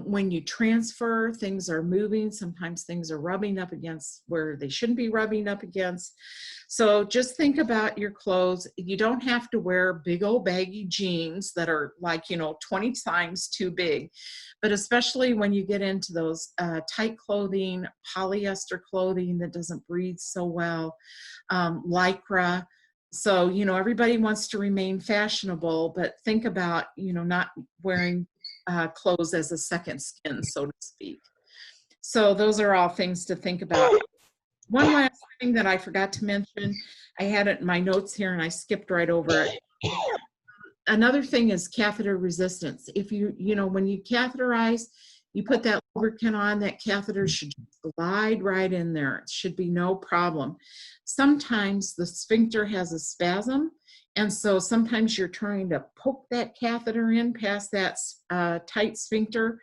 When you transfer, things are moving. Sometimes things are rubbing up against where they shouldn't be rubbing up against. So just think about your clothes. You don't have to wear big old baggy jeans that are like, 20 times too big. But especially when you get into those tight clothing, polyester clothing that doesn't breathe so well, Lycra. So, everybody wants to remain fashionable, but think about, not wearing clothes as a second skin, so to speak. So those are all things to think about. One last thing that I forgot to mention, I had it in my notes here and I skipped right over it. Another thing is catheter resistance. If when you catheterize, you put that lubricant on, that catheter should glide right in there. It should be no problem. Sometimes the sphincter has a spasm, and so sometimes you're trying to poke that catheter in past that tight sphincter.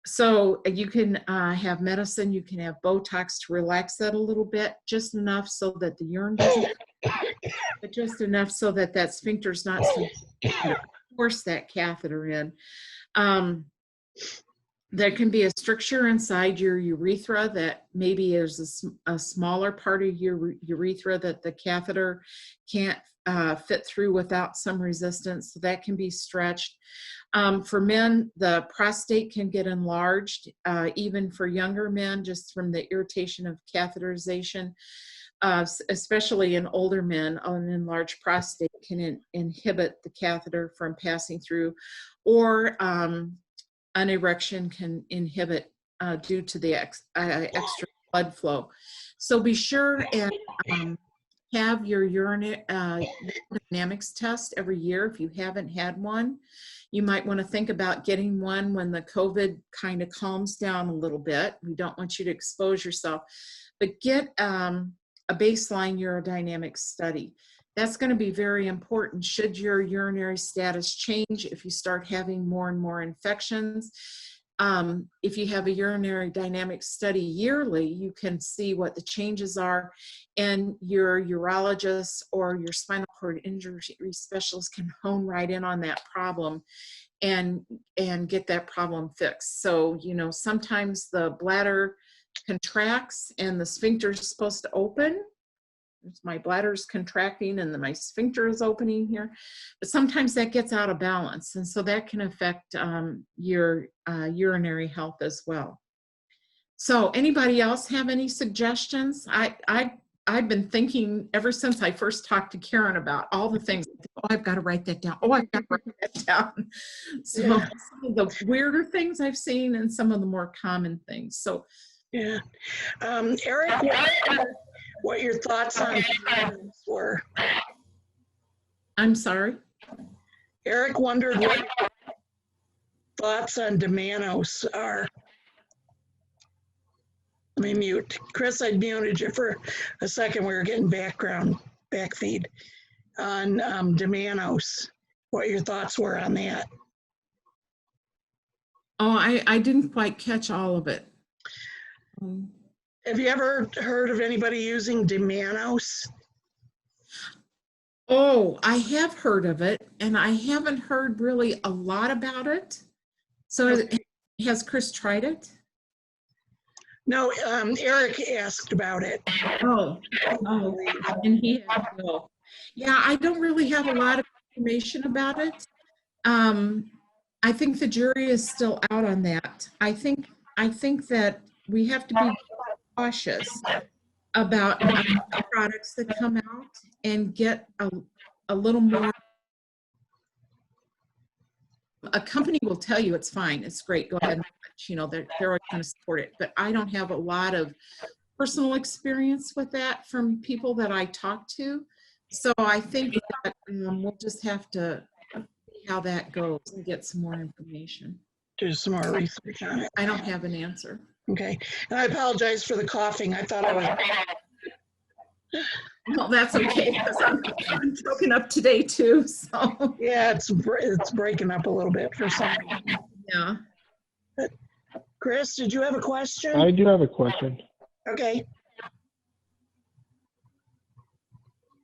So you can have medicine, you can have Botox to relax that a little bit, just enough so that the urine doesn't, but just enough so that that sphincter's not so force that catheter in. There can be a stricture inside your urethra that maybe is a smaller part of your urethra that the catheter can't fit through without some resistance. So that can be stretched. For men, the prostate can get enlarged, even for younger men, just from the irritation of catheterization. Especially in older men, an enlarged prostate can inhibit the catheter from passing through, or an erection can inhibit due to the extra blood flow. So be sure and have your urinary dynamics test every year. If you haven't had one, you might want to think about getting one when the COVID kind of calms down a little bit. We don't want you to expose yourself, but get a baseline urodynamic study. That's going to be very important. Should your urinary status change if you start having more and more infections? If you have a urinary dynamic study yearly, you can see what the changes are, and your urologist or your spinal cord injury specialist can hone right in on that problem and get that problem fixed. So, you know, sometimes the bladder contracts and the sphincter is supposed to open. My bladder's contracting and my sphincter is opening here, but sometimes that gets out of balance, and so that can affect your urinary health as well. So anybody else have any suggestions? I've been thinking ever since I first talked to Karen about all the things. Oh, I've got to write that down. Oh, I've got to write that down. So Yeah. some of the weirder things I've seen and some of the more common things. So Yeah. Eric, what your thoughts on Demanos were? I'm sorry. Eric wondered what your thoughts on Demanos are. Let me mute. Chris, I muted you for a second. We were getting back feed on Demanos. What your thoughts were on that? Oh, I didn't quite catch all of it. Have you ever heard of anybody using Demanos? Oh, I have heard of it, and I haven't heard really a lot about it. So Okay. has Chris tried it? No, Eric asked about it. Oh, and he had to go. Yeah, I don't really have a lot of information about it. I think the jury is still out on that. I think that we have to be cautious about products that come out and get a little more. A company will tell you it's fine, it's great, go ahead and watch. You know, they're always going to support it, but I don't have a lot of personal experience with that from people that I talk to. So I think that we'll just have to see how that goes and get some more information. Do some more research on it. I don't have an answer. Okay. And I apologize for the coughing. I thought I was. Well, that's okay, because I'm choking up today too, so. Yeah, it's breaking up a little bit for some reason. Yeah. Chris, did you have a question? I do have a question. Okay.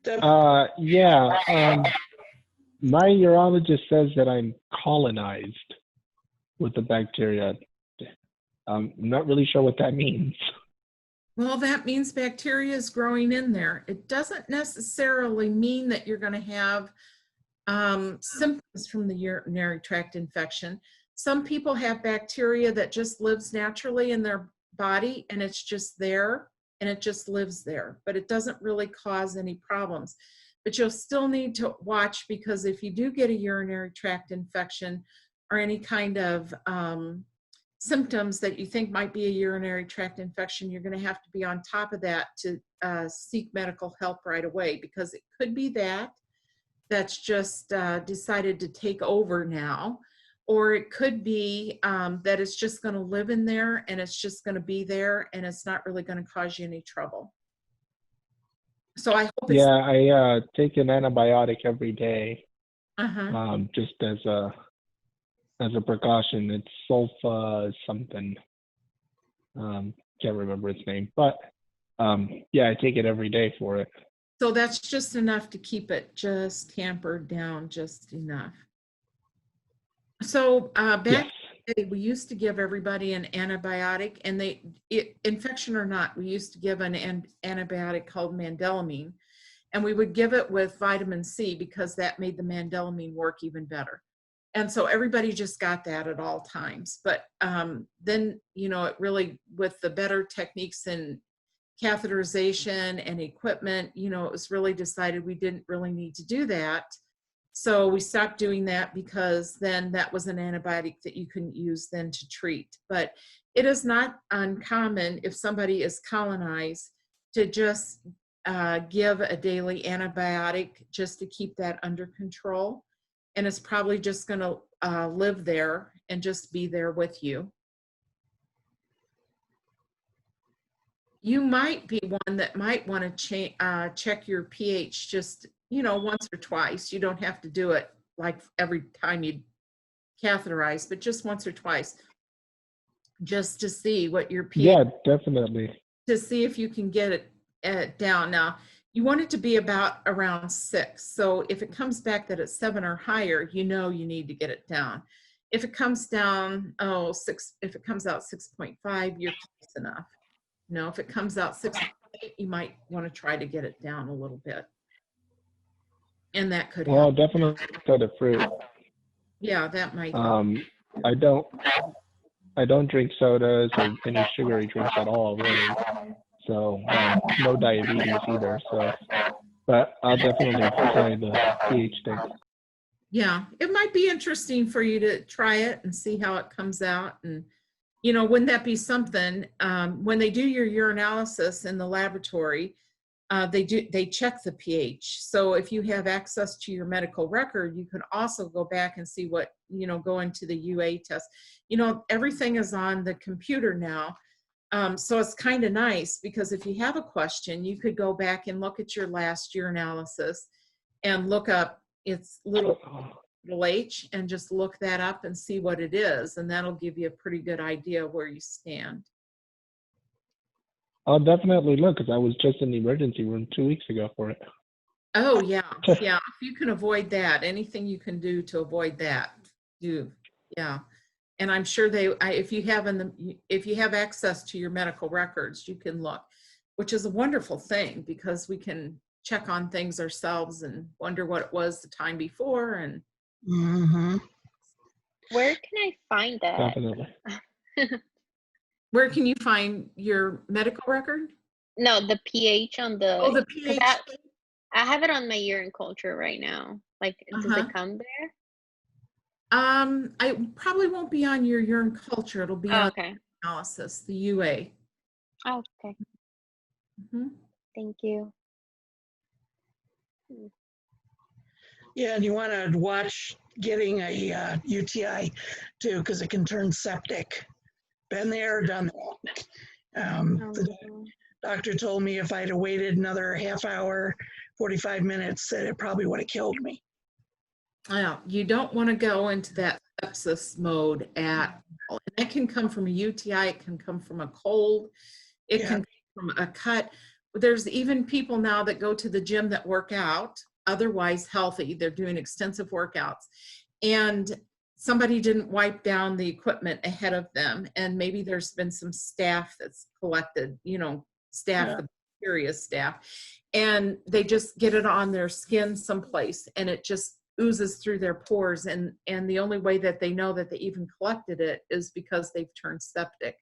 My urologist says that I'm colonized with the bacteria. I'm not really sure what that means. Well, that means bacteria is growing in there. It doesn't necessarily mean that you're going to have symptoms from the urinary tract infection. Some people have bacteria that just lives naturally in their body, and it's just there, and it just lives there, but it doesn't really cause any problems. But you'll still need to watch, because if you do get a urinary tract infection or any kind of symptoms that you think might be a urinary tract infection, you're going to have to be on top of that to seek medical help right away, because it could be that's just decided to take over now, or it could be that it's just going to live in there and it's just going to be there and it's not really going to cause you any trouble. So I hope it's... Yeah, I take an antibiotic every day, Uh-huh. just as a precaution. It's sulfa something. Can't remember its name, but yeah, I take it every day for it. So that's just enough to keep it just tampered down, just enough. So back Yes. in the day, we used to give everybody an antibiotic, and infection or not, we used to give an antibiotic called mandelamine, and we would give it with vitamin C because that made the mandelamine work even better. And so everybody just got that at all times. But then, you know, it really, with the better techniques in catheterization and equipment, you know, it was really decided we didn't really need to do that. So we stopped doing that, because then that was an antibiotic that you couldn't use then to treat. But it is not uncommon, if somebody is colonized, to just give a daily antibiotic just to keep that under control. And it's probably just going to live there and just be there with you. you might be one that might want to check your pH just, once or twice. You don't have to do it like every time you catheterize, but just once or twice, just to see what your pH, Yeah, definitely. to see if you can get it down. Now, you want it to be around 6. So if it comes back that it's 7 or higher, you need to get it down. If it comes down, 6, if it comes out 6.5, you're close enough. If it comes out 6.8, you might want to try to get it down a little bit. And that could Well, help. definitely cut a fruit. Yeah, that might help. I don't drink sodas or any sugary drinks at all, really. So no diabetes either. So, but I'll definitely try the pH thing. Yeah, it might be interesting for you to try it and see how it comes out. And, wouldn't that be something? When they do your urinalysis in the laboratory, they check the pH. So if you have access to your medical record, you can also go back and see what, go into the UA test. Everything is on the computer now. So it's kind of nice because if you have a question, you could go back and look at your last urinalysis and look up its little h and just look that up and see what it is. And that'll give you a pretty good idea where you stand. I'll definitely look because I was just in the emergency room 2 weeks ago for it. Oh, yeah. Yeah. If you can avoid that, anything you can do to avoid that, do. Yeah. And I'm sure if you have access to your medical records, you can look, which is a wonderful thing because we can check on things ourselves and wonder what it was the time before. And Where can I find that? Definitely. Where can you find your medical record? No, the pH on the. Oh, the pH. I have it on my urine culture right now. Like, does it come there? I probably won't be on your urine culture. It'll be on okay. analysis, the UA. Oh, okay. Thank you. Yeah, and you want to watch getting a UTI too, because it can turn septic. Been there, done that. The doctor told me if I'd have waited another half hour, 45 minutes, that it probably would have killed me. Yeah, you don't want to go into that sepsis mode at all. And that can come from a UTI, it can come from a cold, it can come from a cut. There's even people now that go to the gym that work out, otherwise healthy. They're doing extensive workouts. And somebody didn't wipe down the equipment ahead of them. And maybe there's been some staph that's collected, staph, the bacteria staph. And they just get it on their skin someplace and it just oozes through their pores. And the only way that they know that they even collected it is because they've turned septic.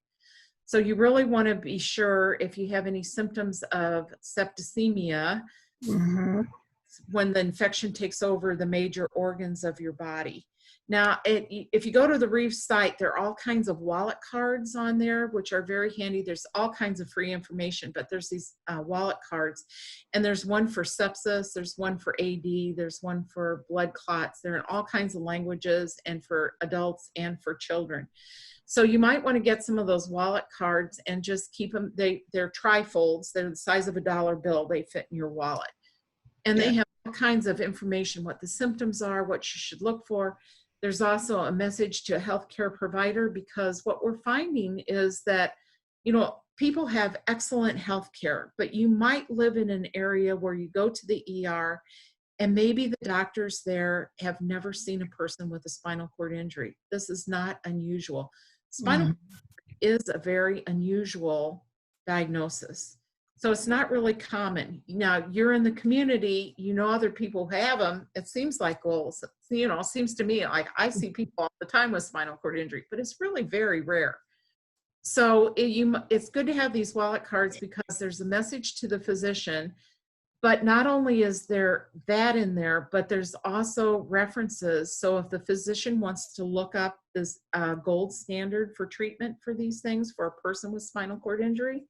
So you really want to be sure if you have any symptoms of septicemia, when the infection takes over the major organs of your body. Now, if you go to the Reeve site, there are all kinds of wallet cards on there, which are very handy. There's all kinds of free information, but there's these wallet cards. And there's one for sepsis, there's one for AD, there's one for blood clots. They're in all kinds of languages and for adults and for children. So you might want to get some of those wallet cards and just keep them. They're trifolds. They're the size of a dollar bill. They fit in your wallet. And they have all kinds of information, what the symptoms are, what you should look for. There's also a message to a healthcare provider, because what we're finding is that, people have excellent healthcare, but you might live in an area where you go to the ER and maybe the doctors there have never seen a person with a spinal cord injury. This is not unusual. Spinal cord injury is a very unusual diagnosis. So it's not really common. Now, you're in the community, other people who have them. It seems like, it seems to me like I see people all the time with spinal cord injury, but it's really very rare. So it's good to have these wallet cards because there's a message to the physician, but not only is there that in there, but there's also references. So if the physician wants to look up this gold standard for treatment for these things for a person with spinal cord injury,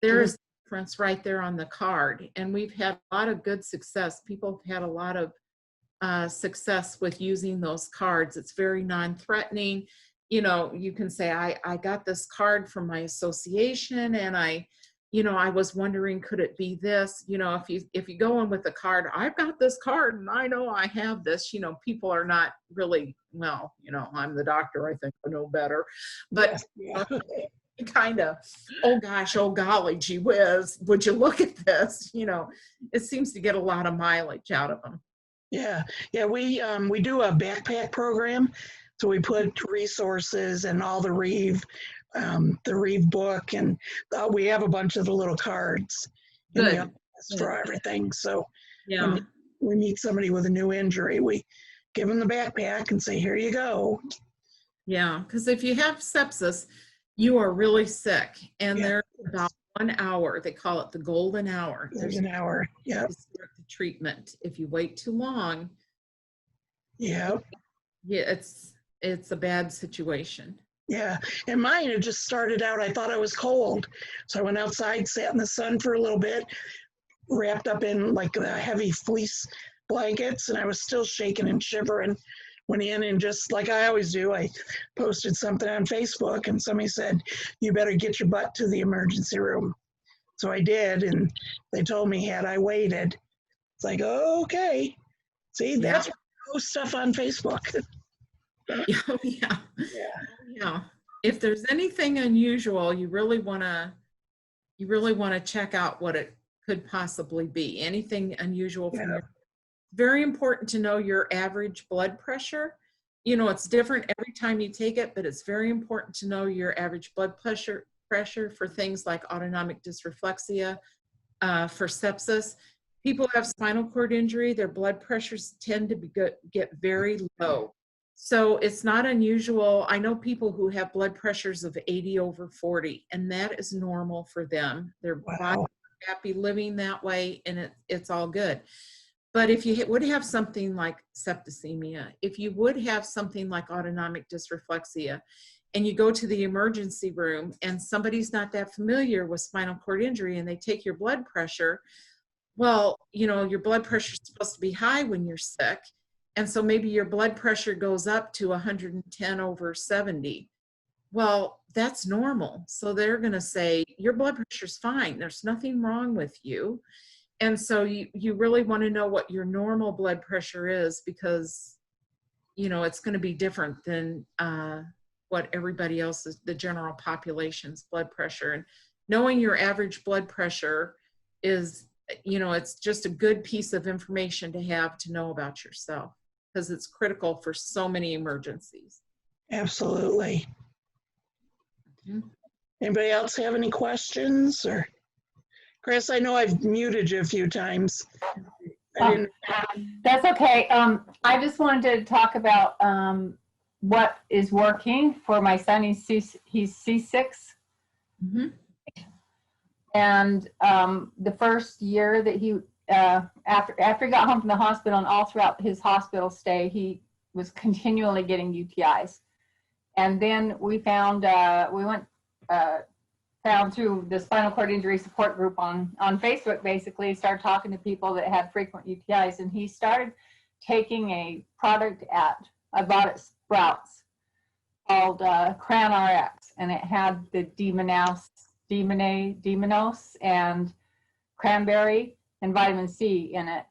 there is reference right there on the card. And we've had a lot of good success. People have had a lot of success with using those cards. It's very non-threatening. You can say, I got this card from my association and I you know, I was wondering, could it be this? You know, if you go in with a card, I've got this card and I know I have this, you know, people are not really, well, you know, I'm the doctor, I think I know better. But Yes, yeah. kind of, oh gosh, oh golly, gee whiz, would you look at this? You know, it seems to get a lot of mileage out of them. Yeah, yeah, we do a backpack program, so we put resources and all the Reeve book, and we have a bunch of the little cards in the Good. office for everything. So Yeah. when we meet somebody with a new injury, we give them the backpack and say, "Here you go." Yeah, because if you have sepsis, you are really sick, and Yeah. there's about 1 hour. They call it the golden hour. There's an hour. Yeah, to start the treatment. If you wait too long, yeah, yeah, it's a bad situation. yeah. And mine had just started out. I thought I was cold, so I went outside, sat in the sun for a little bit, wrapped up in like the heavy fleece blankets, and I was still shaking and shivering. Went in and just like I always do, I posted something on Facebook, and somebody said, "You better get your butt to the emergency room." So I did, and they told me had I waited. It's like, okay. See, that's why I post stuff on Facebook. Yeah, yeah. If there's anything unusual, you really want to check out what it could possibly be. Anything unusual from your, very important to know your average blood pressure. You know, it's different every time you take it, but it's very important to know your average blood pressure for things like autonomic dysreflexia, for sepsis. People have spinal cord injury, their blood pressures tend to get very low. So it's not unusual. I know people who have blood pressures of 80/40, and that is normal for them. Their body is happy living that way, and it's all good. But if you would have something like septicemia, if you would have something like autonomic dysreflexia, and you go to the emergency room and somebody's not that familiar with spinal cord injury and they take your blood pressure, well, you know, your blood pressure is supposed to be high when you're sick. And so maybe your blood pressure goes up to 110/70. Well, that's normal. So they're going to say, your blood pressure's fine. There's nothing wrong with you. And so you really want to know what your normal blood pressure is, because, you know, it's going to be different than what everybody else's, the general population's blood pressure. And knowing your average blood pressure is, you know, it's just a good piece of information to have to know about yourself, because it's critical for so many emergencies. Absolutely. Anybody else have any questions? Or Chris, I know I've muted you a few times. That's okay. I just wanted to talk about what is working for my son. He's C6. Mm-hmm. And the first year that he, after he got home from the hospital and all throughout his hospital stay, he was continually getting UTIs. And then we found through the spinal cord injury support group on Facebook, basically, started talking to people that had frequent UTIs, and he started taking a product I bought at Sprouts called CranRx, and it had the Demanos and cranberry and vitamin C in it.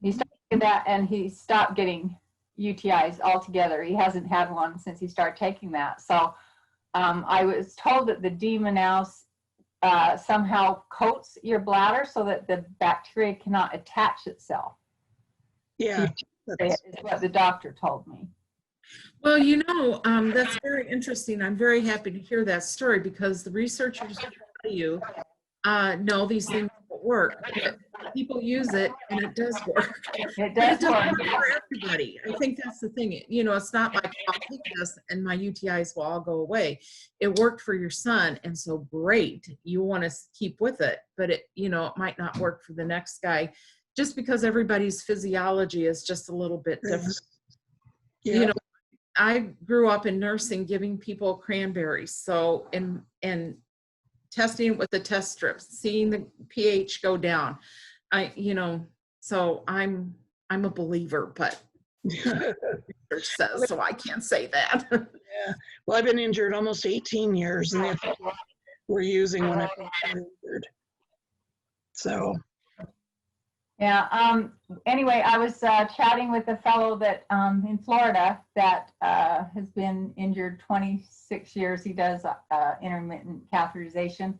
He started taking that, and he stopped getting UTIs altogether. He hasn't had one since he started taking that. So I was told that the Demanos somehow coats your bladder so that the bacteria cannot attach itself. Yeah, is what the doctor told me. Well, you know, that's very interesting. I'm very happy to hear that story, because the researchers tell you, no, these things don't work. People use it, and it does work. It does work for everybody. I think that's the thing. You know, it's not like, I'll take this and my UTIs will all go away. It worked for your son, and so great. You want to keep with it, but it, you know, it might not work for the next guy, just because everybody's physiology is just a little bit different. yeah. You know, I grew up in nursing, giving people cranberries. So, and testing it with the test strips, seeing the pH go down. You know, so I'm a believer, but research says, so I can't say that. Yeah. Well, I've been injured almost 18 years, and were using when it got injured. So, Yeah. Anyway, I was chatting with a fellow that in Florida that has been injured 26 years. He does intermittent catheterization,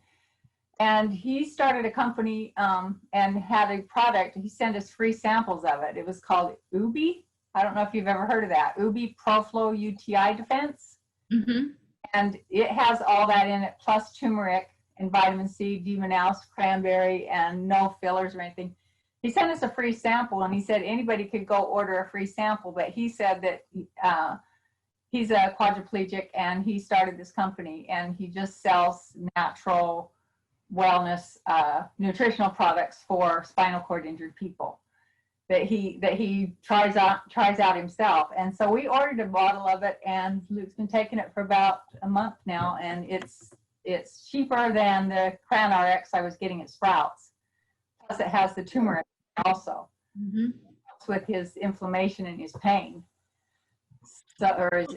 and he started a company and had a product. He sent us free samples of it. It was called UBI. I don't know if you've ever heard of that. UBI ProFlow UTI Defense. Mm-hmm. And it has all that in it, plus turmeric and vitamin C, Demanos, cranberry, and no fillers or anything. He sent us a free sample, and he said anybody could go order a free sample, but he said that he's a quadriplegic and he started this company and he just sells natural wellness nutritional products for spinal cord injured people that he tries out himself. And so we ordered a bottle of it, and Luke's been taking it for about a month now, and it's cheaper than the Cran RX I was getting at Sprouts. Plus it has the turmeric also. Mm-hmm. Helps with his inflammation and his pain. So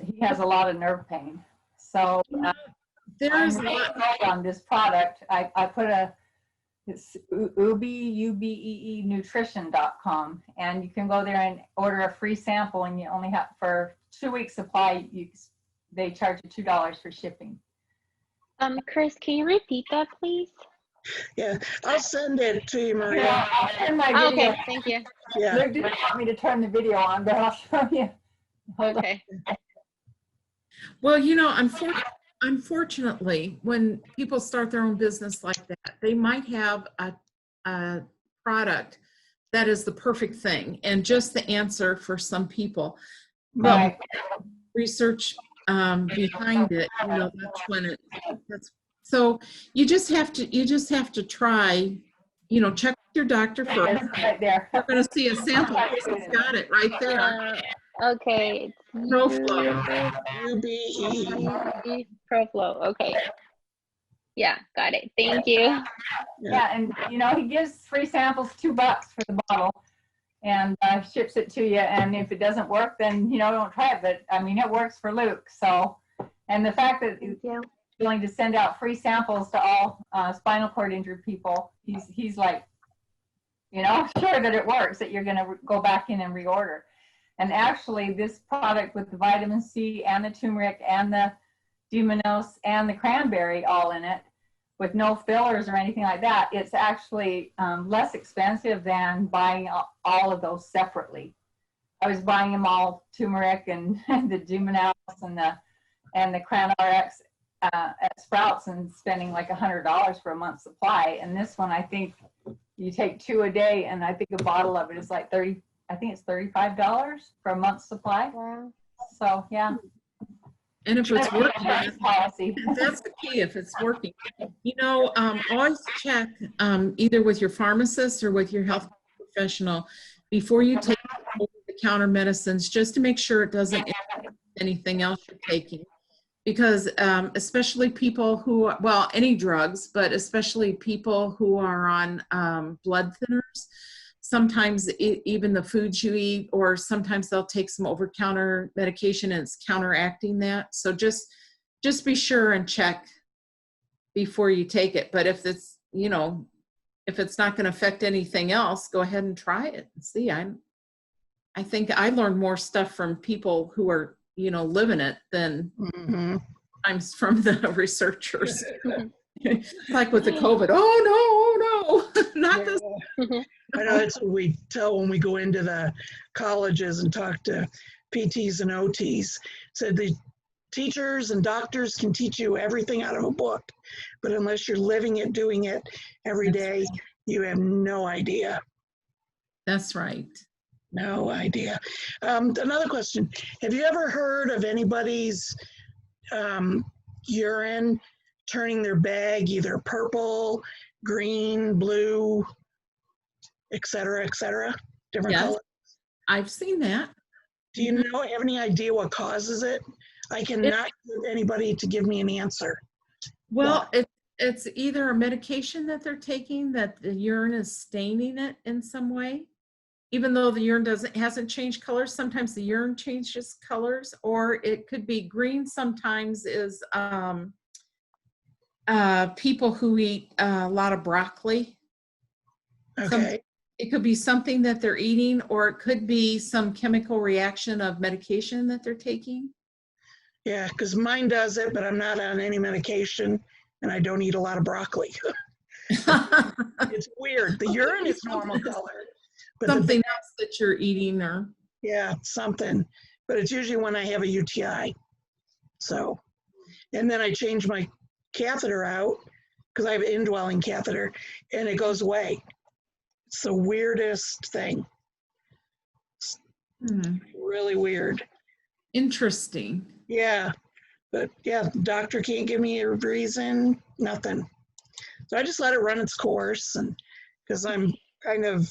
he has a lot of nerve pain. So There's on this product, I put it's UBEE nutrition.com, and you can go there and order a free sample, and you only have for 2 weeks supply. They charge you $2 for shipping. Chris, can you repeat that, please? yeah, I'll send it to you, Maria. Yeah, I'll turn my Oh, video. okay, thank you. Yeah, Luke didn't want me to turn the video on, but I'll show you. Hold on. Okay. Well, you know, unfortunately, when people start their own business like that, they might have a product that is the perfect thing and just the answer for some people. But Right. research behind it, you know, that's when that's so you just have to try, you know, check with your doctor first. Right there. We're going to see a sample. It's got it right there. Okay. ProFlow. UBE. ProFlow. Okay. Yeah, got it. Thank you. Yeah, and you know, he gives free samples, $2 for the bottle, and ships it to you. And if it doesn't work, then you know, don't try it. But I mean, it works for Luke. So, and the fact that he's Thank you. willing to send out free samples to all spinal cord injured people, he's like, you know, sure that it works, that you're going to go back in and reorder. And actually, this product with the vitamin C and the turmeric and the Demanos and the cranberry all in it, with no fillers or anything like that, it's actually less expensive than buying all of those separately. I was buying them all, turmeric and the Demanos and the Cran RX at Sprouts, and spending like $100 for a month's supply. And this one, I think you take 2 a day, and I think a bottle of it is like $35 for a month's supply. Wow. So yeah. And if it's working, policy. that's the key, if it's working. You know, always check either with your pharmacist or with your health professional before you take over-the-counter medicines, just to make sure it doesn't interfere with anything else you're taking. Because especially people who, well, any drugs, but especially people who are on blood thinners, sometimes even the foods you eat, or sometimes they'll take some over-counter medication and it's counteracting that. So just be sure and check before you take it. But if it's, you know, if it's not going to affect anything else, go ahead and try it and see. I think I learned more stuff from people who are, you know, living it than sometimes from the researchers. Like with the COVID, oh no, not this. I know that's what we tell when we go into the colleges and talk to PTs and OTs. Said the teachers and doctors can teach you everything out of a book, but unless you're living it, doing it every day, you have no idea. That's right. No idea. Another question. Have you ever heard of anybody's urine turning their bag either purple, green, blue, et cetera, different Yes. colors? I've seen that. Do you know, have any idea what causes it? I cannot get anybody to give me an answer. Well, it's either a medication that they're taking that the urine is staining it in some way. Even though the urine hasn't changed colors, sometimes the urine changes colors, or it could be green sometimes is people who eat a lot of broccoli. Okay. It could be something that they're eating, or it could be some chemical reaction of medication that they're taking. Yeah, because mine does it, but I'm not on any medication and I don't eat a lot of broccoli. It's weird. The urine is normal color, but Something else that you're eating, or yeah, something. But it's usually when I have a UTI. So, and then I change my catheter out because I have an indwelling catheter and it goes away. It's the weirdest thing. Really weird. interesting. Yeah. But yeah, the doctor can't give me a reason, nothing. So I just let it run its course, and because I'm kind of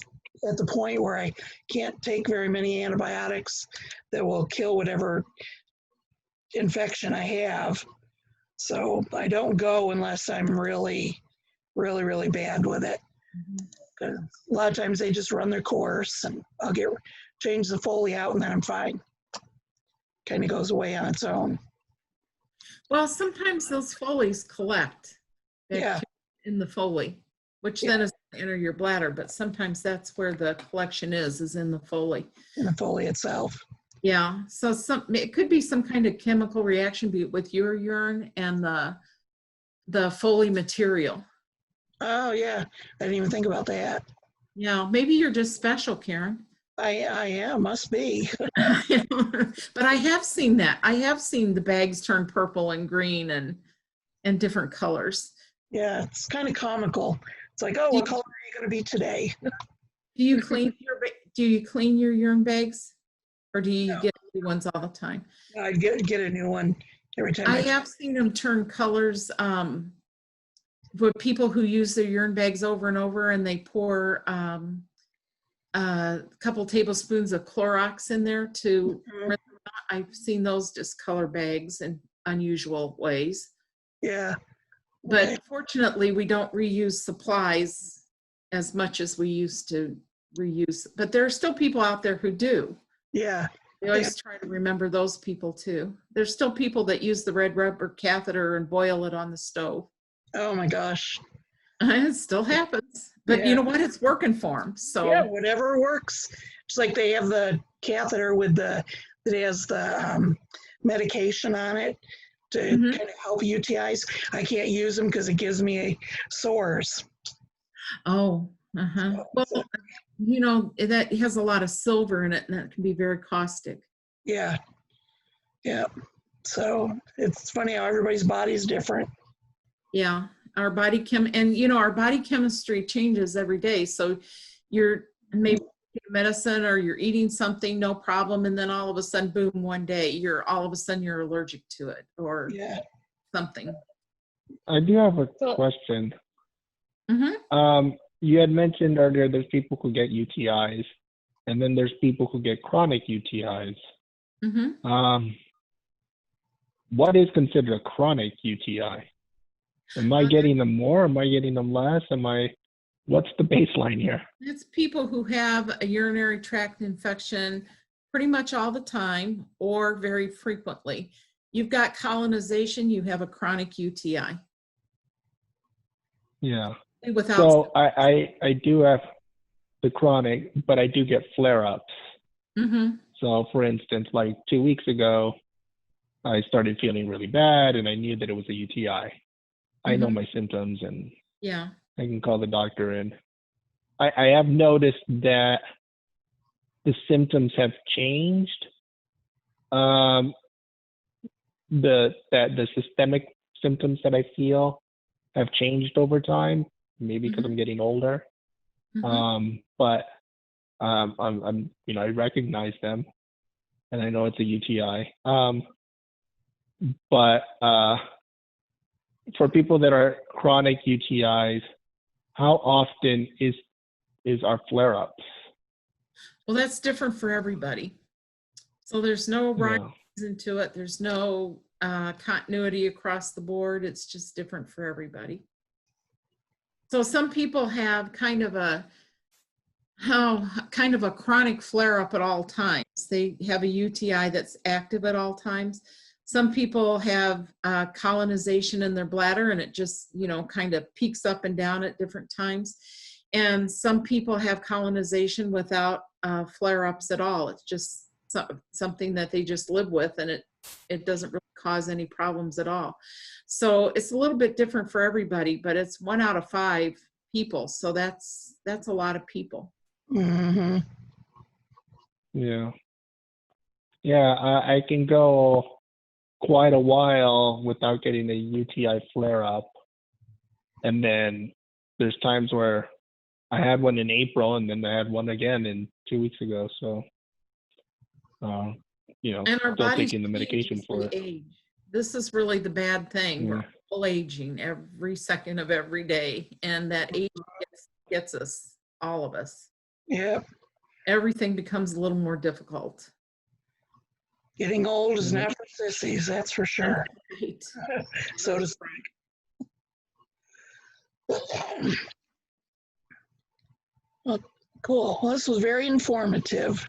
at the point where I can't take very many antibiotics that will kill whatever infection I have. So I don't go unless I'm really, really, really bad with it. 'Cause a lot of times they just run their course and I'll change the Foley out and then I'm fine. Kind of goes away on its own. Well, sometimes those Foleys collect Yeah. in the Foley, which then is enter your bladder, but sometimes that's where the collection is in the Foley. In the Foley itself. Yeah, so it could be some kind of chemical reaction with your urine and the Foley material. Oh yeah, I didn't even think about that. Yeah, maybe you're just special, Karen. I am, must be. But I have seen that. I have seen the bags turn purple and green and different colors. Yeah, it's kind of comical. It's like, oh, what color are you going to be today? Do you clean your urine bags, or do you get new ones all the time? I get a new one every time. I have seen them turn colors with people who use their urine bags over and over, and they pour a couple tablespoons of Clorox in there to rinse them out. I've seen those discolor bags in unusual ways. Yeah. But Right. fortunately, we don't reuse supplies as much as we used to reuse. But there are still people out there who do. Yeah. We always try to remember those people too. There's still people that use the red rubber catheter and boil it on the stove. Oh my gosh. It still happens. But Yeah. you know what? It's working for them. So Yeah, whatever works. It's like they have the catheter with that has the medication on it to kind of help UTIs. I can't use them because it gives me sores. Oh, well, you know, that has a lot of silver in it, and that can be very caustic. Yeah. Yeah. So it's funny how everybody's body is different. Yeah, our body our body chemistry changes every day. So you're maybe taking medicine or you're eating something, no problem, and then all of a sudden, boom, one day you're allergic to it or something. I do have a question. Mm-hmm. You had mentioned earlier there's people who get UTIs, and then there's people who get chronic UTIs. Mm-hmm. What is considered a chronic UTI? Am I getting them more? Am I getting them less? What's the baseline here? It's people who have a urinary tract infection pretty much all the time or very frequently. You've got colonization, you have a chronic UTI. Yeah. Without so I do have the chronic, but I do get flare-ups. Mm-hmm. So for instance, like 2 weeks ago, I started feeling really bad and I knew that it was a UTI. I know my symptoms and I can call the doctor in. I have noticed that the symptoms have changed. The systemic symptoms that I feel have changed over time, maybe because I'm getting older. But I'm I recognize them and I know it's a UTI. But for people that are chronic UTIs, how often is our flare-ups? Well, that's different for everybody. So there's no reason to it. There's no continuity across the board. It's just different for everybody. So some people have kind of a chronic flare-up at all times. They have a UTI that's active at all times. Some people have colonization in their bladder, and it just, you know, kind of peaks up and down at different times. And some people have colonization without flare-ups at all. It's just something that they just live with, and it doesn't really cause any problems at all. So it's a little bit different for everybody, but it's 1 out of 5 people. So that's a lot of people. Mm-hmm. Yeah. Yeah, I can go quite a while without getting a UTI flare-up. And then there's times where I had one in April, and then I had one again 2 weeks ago. So, you know, And our still body's taking the medication changes for with it. age. This is really the bad thing. Yeah. We're all aging every second of every day, and that age gets us, all of us. Yep. Everything becomes a little more difficult. Getting old is not for sissies, that's for sure. Right. So to speak. Well, cool. Well, this was very informative.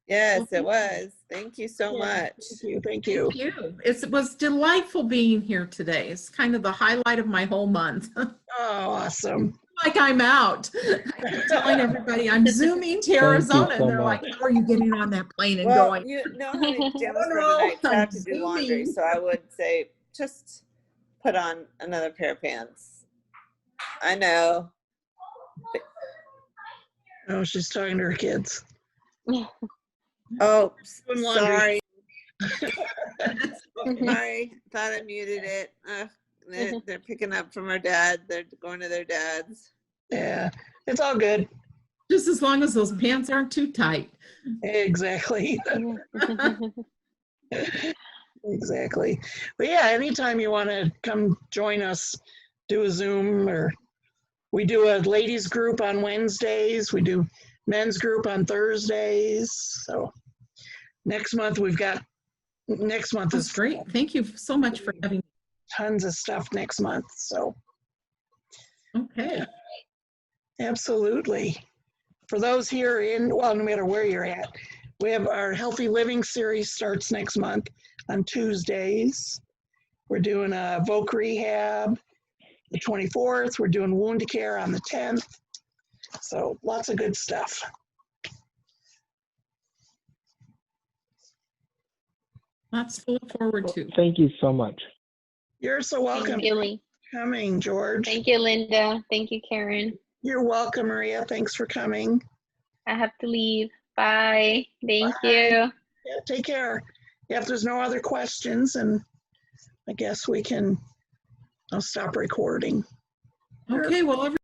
Yes, it was. Thank you so much. Thank you. Thank you. Thank you. It was delightful being here today. It's kind of the highlight of my whole month. Oh, awesome. Like I'm out. I keep telling everybody I'm zooming to Arizona, so and they're much. like, "How are you getting on that plane and Well, going?" you know how many pajamas for no, tonight, so I I'm have to do laundry. zooming. So I would say just put on another pair of pants. I know. Oh, she's talking to her kids. Oh, Doing laundry. sorry. Sorry. Thought I muted it. They're picking up from our dad. They're going to their dad's. Yeah, it's all good. Just as long as those pants aren't too tight. Exactly. Exactly. But yeah, anytime you want to come join us, do a Zoom, or we do a ladies group on Wednesdays. We do men's group on Thursdays. So next month That's is great. Thank you so much for having me. tons of stuff next month. So Okay. absolutely. For those here well, no matter where you're at, we have our Healthy Living series starts next month on Tuesdays. We're doing a Voc Rehab the 24th. We're doing wound care on the 10th. So lots of good stuff. Lots to look forward to. Thank you so much. You're so welcome. Thank you, Lee. Coming, George. Thank you, Linda. Thank you, Karen. You're welcome, Maria. Thanks for coming. I have to leave. Bye. Thank Bye. you. Yeah, take care. Yeah, if there's no other questions, and I guess I'll stop recording. Okay, well,